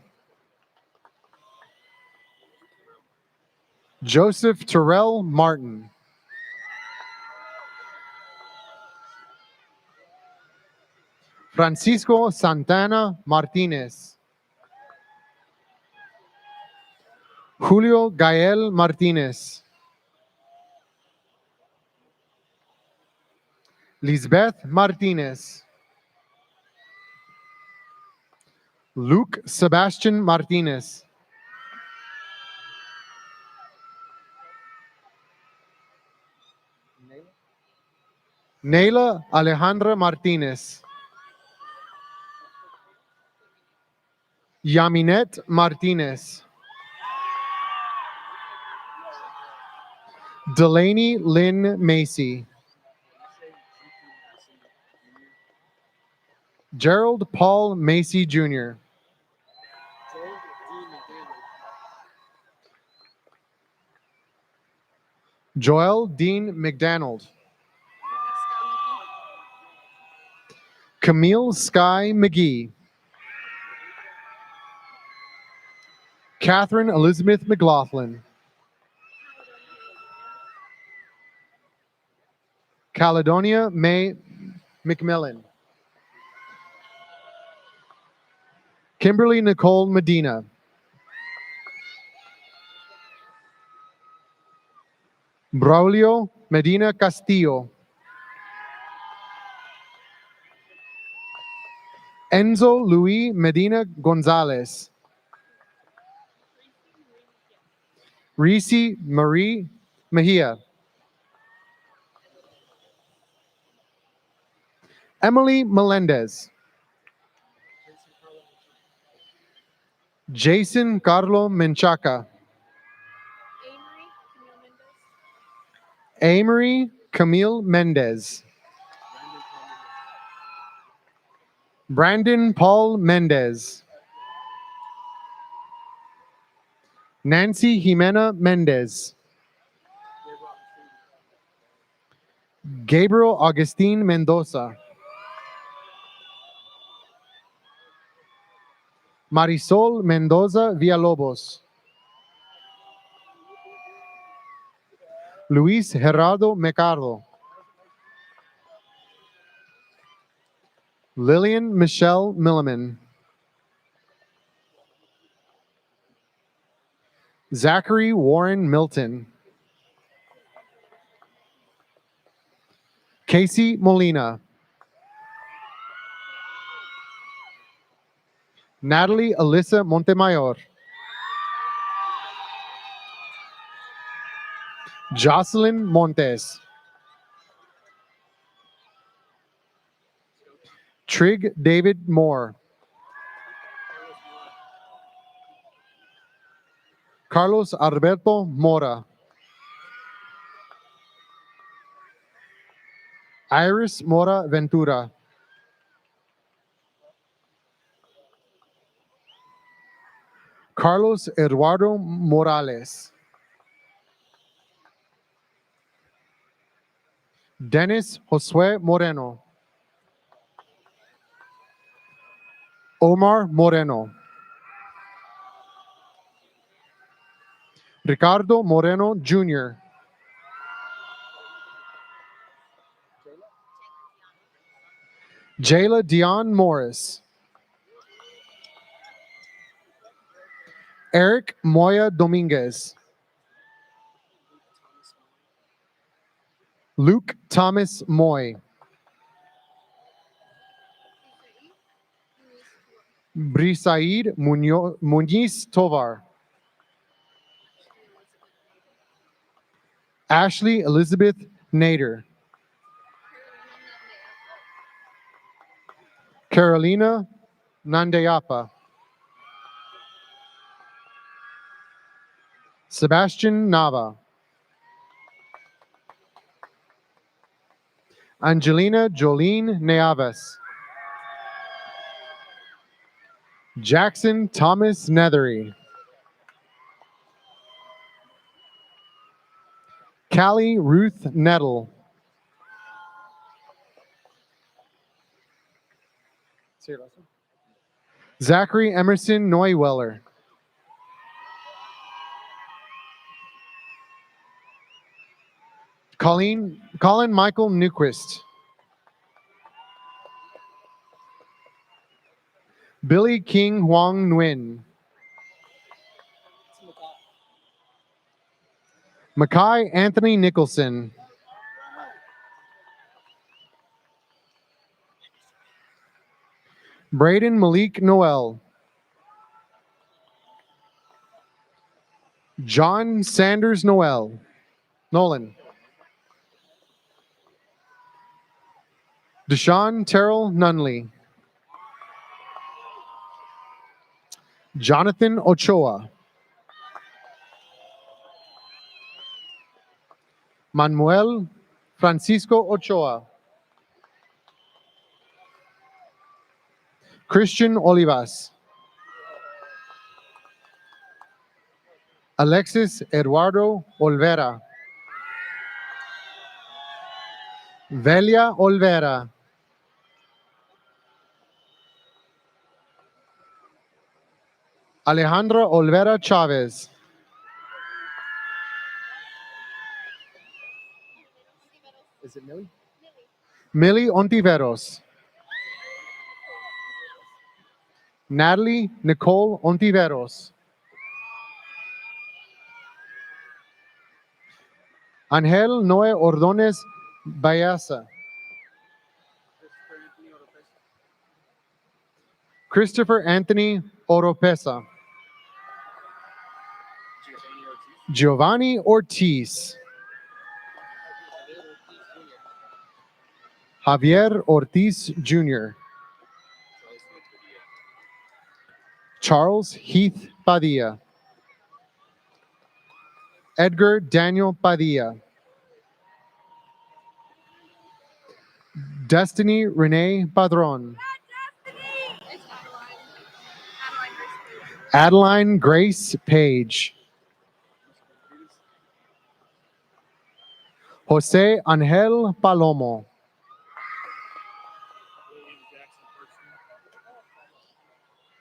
Joseph Terrell Martin. Francisco Santana Martinez. Julio Gael Martinez. Lisbeth Martinez. Luke Sebastian Martinez. Nayla Alejandra Martinez. Yaminet Martinez. Delaney Lynn Macy. Gerald Paul Macy Jr. Joel Dean McDonald. Camille Sky McGee. Catherine Elizabeth McLaughlin. Caledonia May McMillan. Kimberly Nicole Medina. Braulio Medina Castillo. Enzo Luis Medina Gonzalez. Reese Marie Mejia. Emily Melendez. Jason Carlo Menchaca. Amory Camille Mendez. Brandon Paul Mendez. Nancy Jimena Mendez. Gabriel Augustine Mendoza. Marisol Mendoza Villalobos. Luis Gerardo Mecardo. Lillian Michelle Milliman. Zachary Warren Milton. Casey Molina. Natalie Alyssa Montemayor. Jocelyn Montes. Trig David Moore. Carlos Alberto Mora. Iris Mora Ventura. Carlos Eduardo Morales. Dennis Josue Moreno. Omar Moreno. Ricardo Moreno Jr. Jayla Dion Morris. Eric Moya Dominguez. Luke Thomas Moy. Brisaid Muniz Tovar. Ashley Elizabeth Nader. Carolina Nandayapa. Sebastian Nava. Angelina Jolene Neaves. Jackson Thomas Nethery. Callie Ruth Nettle. Zachary Emerson Neuweller. Colin Michael Newquist. Billy King Huang Nguyen. Mackay Anthony Nicholson. Braden Malik Noel. John Sanders Nolan. Deshaun Terrell Nunley. Jonathan Ochoa. Manuel Francisco Ochoa. Christian Olivas. Alexis Eduardo Olvera. Velia Olvera. Alejandra Olvera Chavez. Is it Millie? Millie Ontiveros. Natalie Nicole Ontiveros. Angel Noé Ordóñez Bayasa. Christopher Anthony Oropesa. Giovanni Ortiz. Javier Ortiz Jr. Charles Heath Padilla. Edgar Daniel Padilla. Destiny Renee Padron. Adeline Grace Page. Jose Angel Palomo.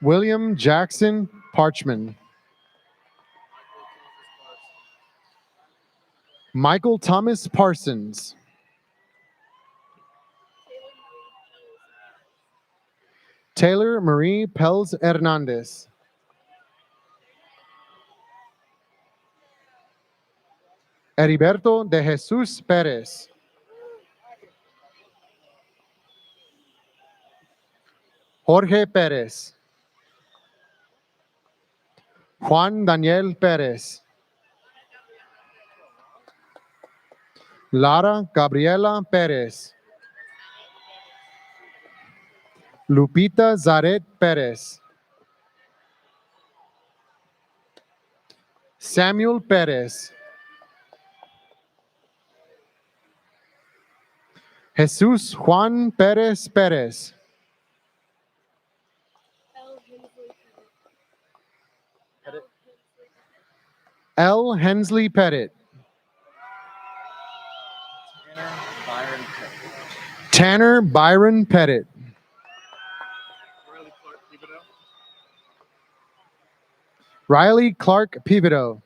William Jackson Parchman. Michael Thomas Parsons. Taylor Marie Pels Hernandez. Heriberto de Jesus Pérez. Jorge Pérez. Juan Daniel Pérez. Lara Gabriela Pérez. Lupita Zaret Pérez. Samuel Pérez. Jesús Juan Pérez Pérez. L. Hensley Pettit. Tanner Byron Pettit. Riley Clark Pivoto.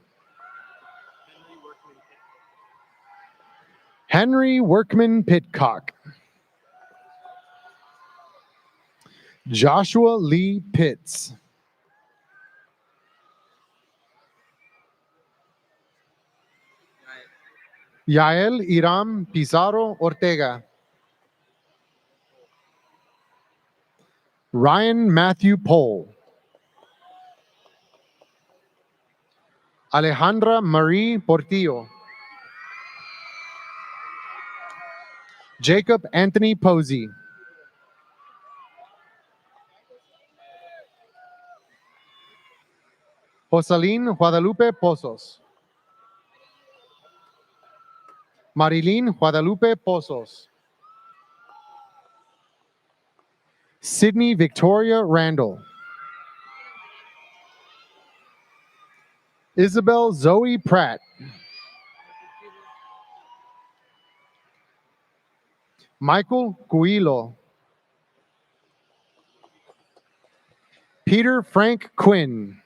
Henry Workman Pitcock. Joshua Lee Pitts. Yael Iram Pizarro Ortega. Ryan Matthew Pohl. Alejandra Marie Portillo. Jacob Anthony Posey. Joseline Guadalupe Pozos. Marilyn Guadalupe Pozos. Sydney Victoria Randall. Isabel Zoe Pratt. Michael Guilo. Peter Frank Quinn.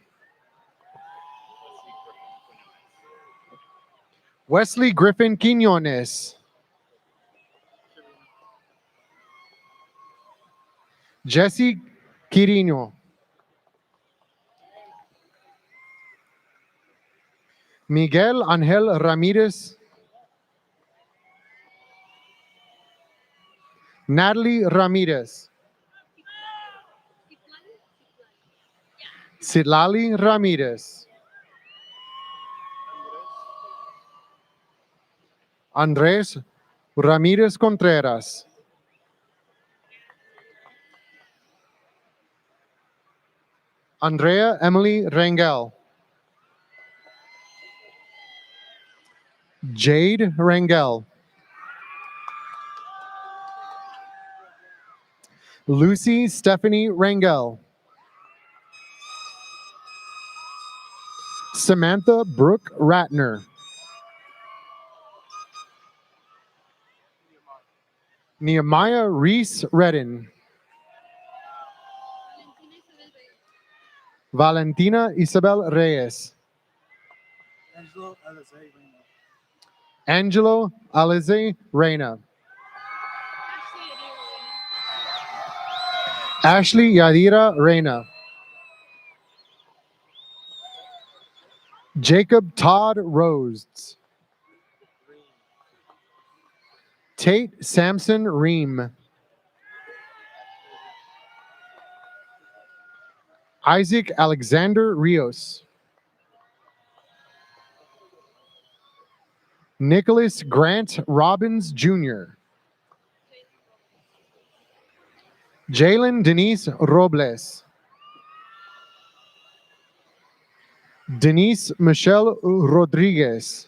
Wesley Griffin Quiñones. Jesse Quirino. Miguel Angel Ramirez. Natalie Ramirez. Citlali Ramirez. Andrés Ramirez Contreras. Andrea Emily Rangel. Jade Rangel. Lucy Stephanie Rangel. Samantha Brooke Ratner. Nehemiah Reese Redden. Valentina Isabel Reyes. Angelo Alize Reyna. Ashley Yadira Reyna. Jacob Todd Rose. Tate Samson Ream. Isaac Alexander Rios. Nicholas Grant Robbins Jr. Jalen Denise Robles. Denise Michelle Rodriguez.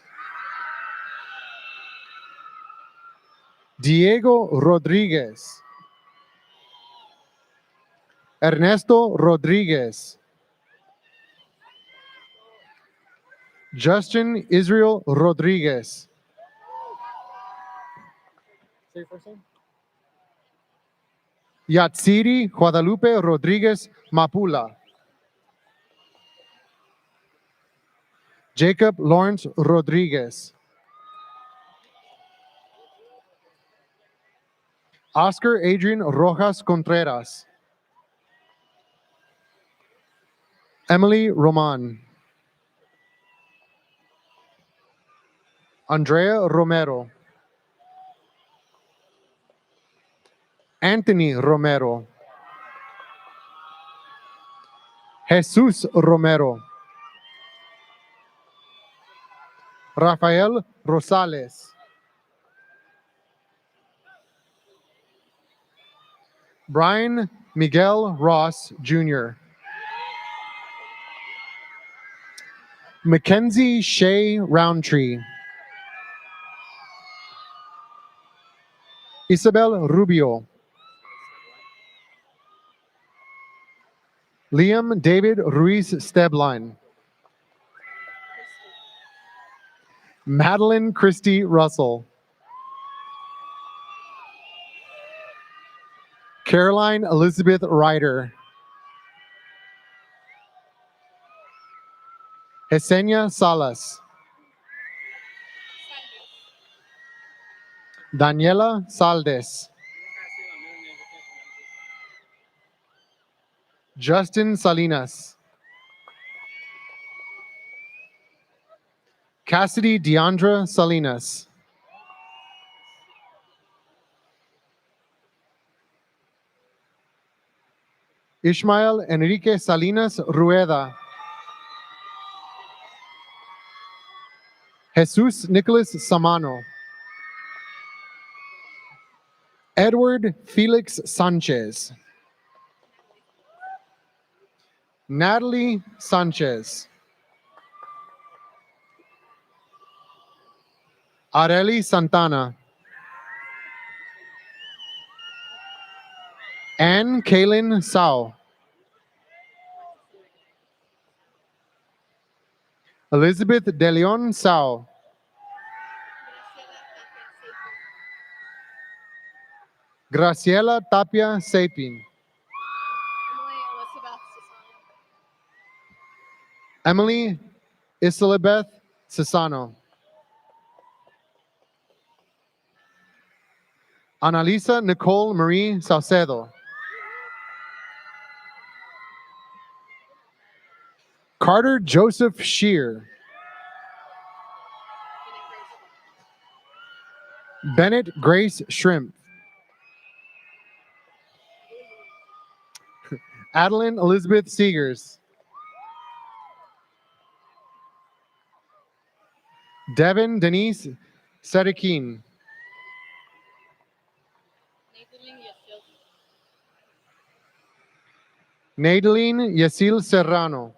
Diego Rodriguez. Ernesto Rodriguez. Justin Israel Rodriguez. Yatsiri Guadalupe Rodriguez Mapula. Jacob Lawrence Rodriguez. Oscar Adrian Rojas Contreras. Emily Roman. Andrea Romero. Anthony Romero. Jesus Romero. Rafael Rosales. Brian Miguel Ross Jr. Mackenzie Shea Roundtree. Isabel Rubio. Liam David Ruiz Stebline. Madeline Christie Russell. Caroline Elizabeth Ryder. Yesenia Salas. Daniela Saldes. Justin Salinas. Cassidy Deandra Salinas. Ishmael Enrique Salinas Rueda. Jesus Nicholas Samano. Edward Felix Sanchez. Natalie Sanchez. Areli Santana. Ann Kaylin Sao. Elizabeth De Leon Sao. Graciela Tapia Sapin. Emily Isilibeth Cesano. Annalisa Nicole Marie Salcedo. Carter Joseph Shear. Bennett Grace Shrimp. Adeline Elizabeth Seegers. Devin Denise Sedekin. Nadaline Yasil Serrano.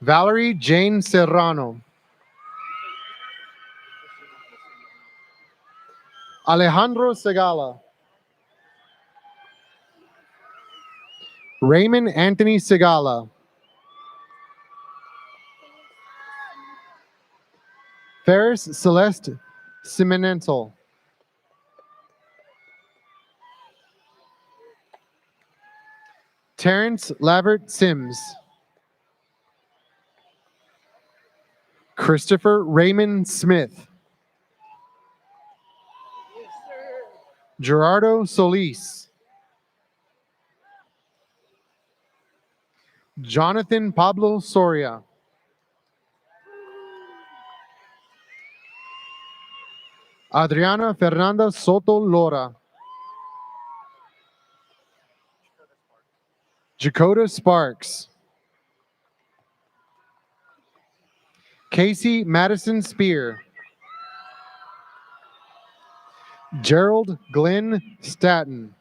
Valerie Jane Serrano. Alejandro Segala. Raymond Anthony Segala. Ferris Celeste Simenental. Terrence Lavert Sims. Christopher Raymond Smith. Gerardo Solis. Jonathan Pablo Soria. Adriana Fernanda Soto Lora. Jakota Sparks. Casey Madison Spear. Gerald Glenn Staton.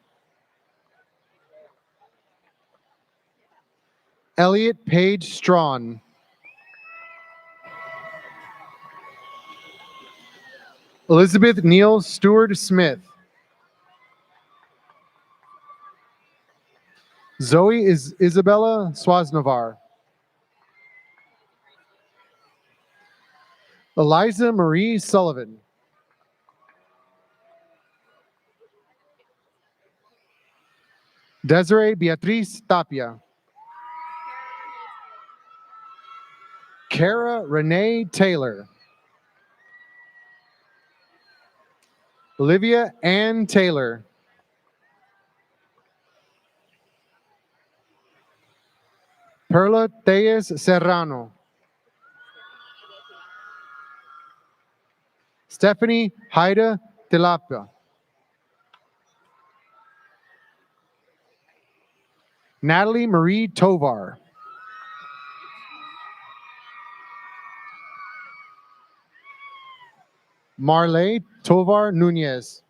Elliot Page Strawn. Elizabeth Neal Stewart Smith. Zoe is Isabella Swaznavar. Eliza Marie Sullivan. Desiree Beatriz Tapia. Kara Renee Taylor. Olivia Ann Taylor. Perla Tellez Serrano. Stephanie Haida Tilapia. Natalie Marie Tovar. Marley Tovar Nunez.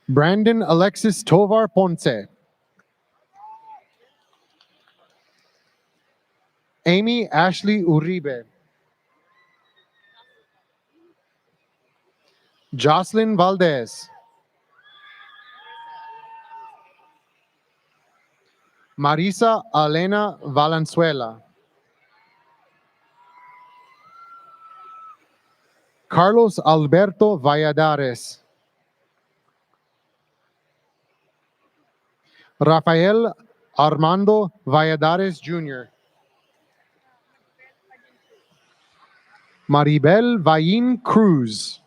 Brandon Alexis Tovar Ponce. Amy Ashley Uribe. Jocelyn Valdez. Marisa Elena Valenzuela. Carlos Alberto Valladares. Rafael Armando Valladares Jr. Maribel Vayin Cruz.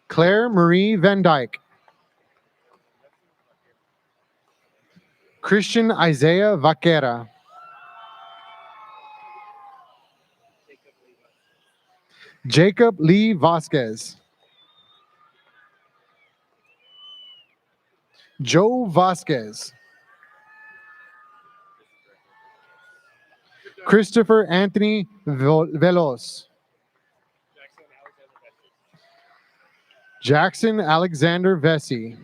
Claire Marie Van Dyke. Christian Isaiah Vaquera. Jacob Lee Vasquez. Joe Vasquez. Christopher Anthony Veloz. Jackson Alexander Vesey.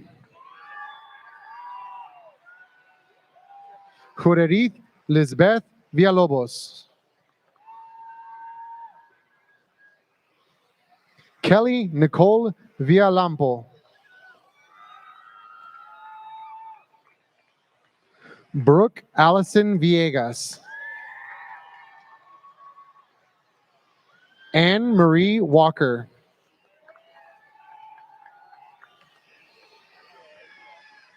Jurerith Lisbeth Villalobos. Kelly Nicole Villalampo. Brooke Allison Villegas. Anne Marie Walker.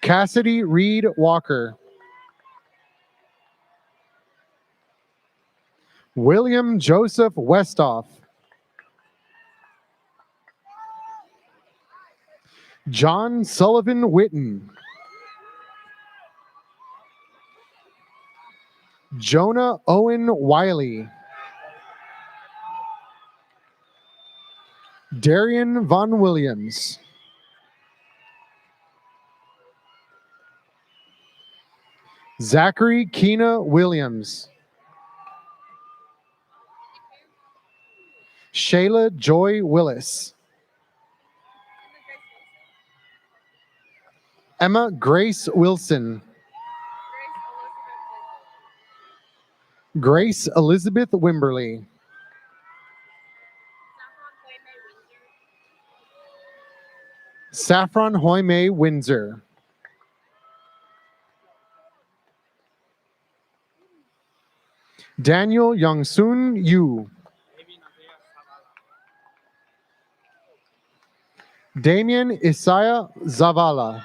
Cassidy Reed Walker. William Joseph Westoff. John Sullivan Witten. Jonah Owen Wiley. Darian Von Williams. Zachary Keena Williams. Shayla Joy Willis. Emma Grace Wilson. Grace Elizabeth Wimberly. Saffron Hoyme Windsor. Daniel Youngsoon Yu. Damien Isaiah Zavala.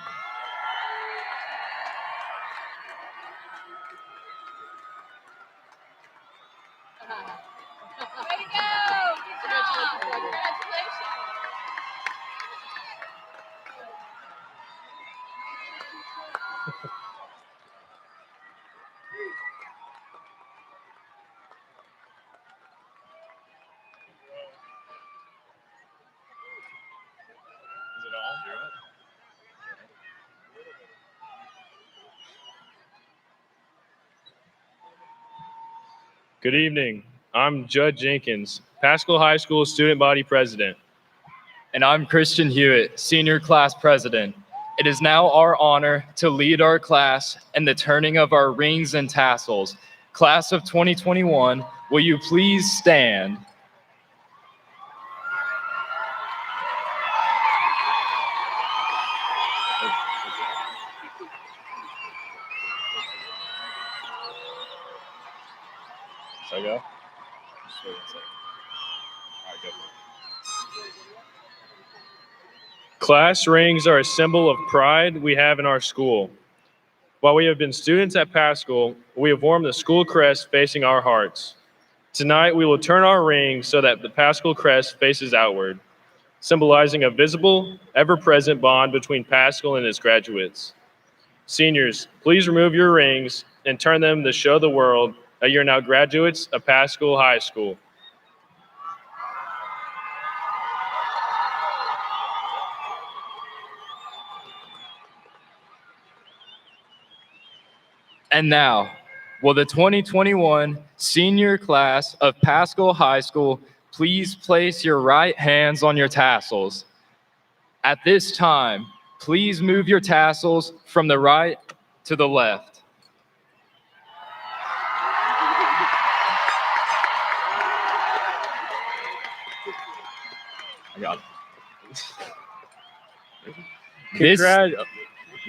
Good evening. I'm Judd Jenkins, Paschal High School Student Body President.
And I'm Christian Hewitt, Senior Class President. It is now our honor to lead our class in the turning of our rings and tassels. Class of 2021, will you please stand?
Should I go? Class rings are a symbol of pride we have in our school. While we have been students at Paschal, we have worn the school crest facing our hearts. Tonight, we will turn our rings so that the Paschal crest faces outward, symbolizing a visible, ever-present bond between Paschal and its graduates. Seniors, please remove your rings and turn them to show the world that you're now graduates of Paschal High School.
And now, will the 2021 senior class of Paschal High School please place your right hands on your tassels? At this time, please move your tassels from the right to the left. I got it.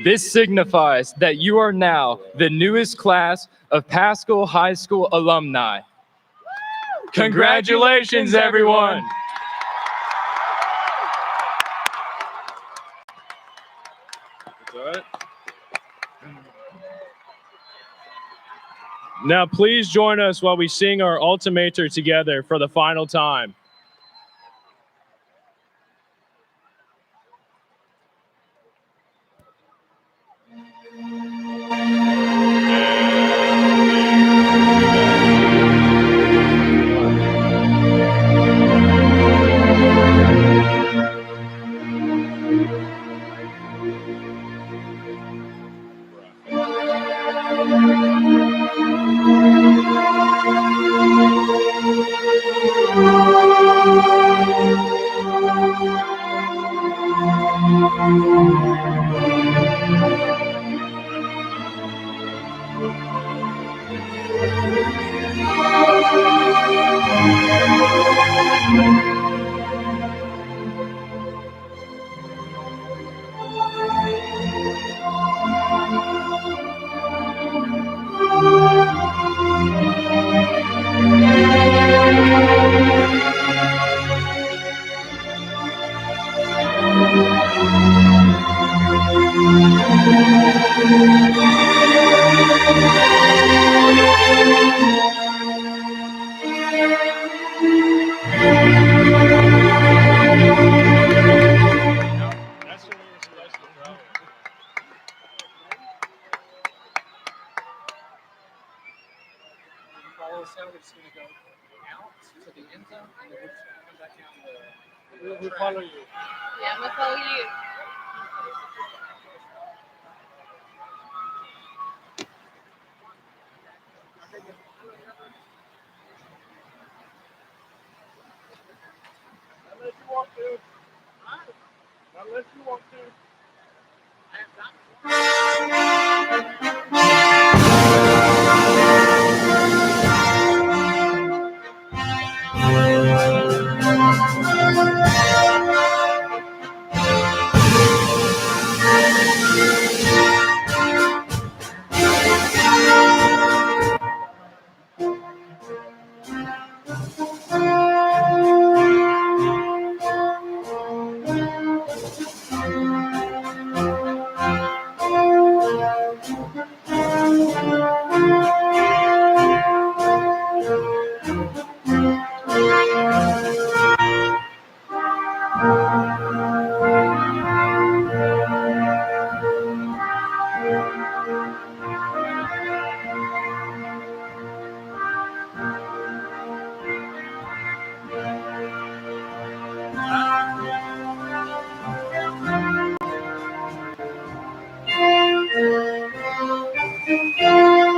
This signifies that you are now the newest class of Paschal High School alumni. Congratulations, everyone!
Now please join us while we sing our Ultimator together for the final time.
We follow you.
Yeah, I'm gonna follow you.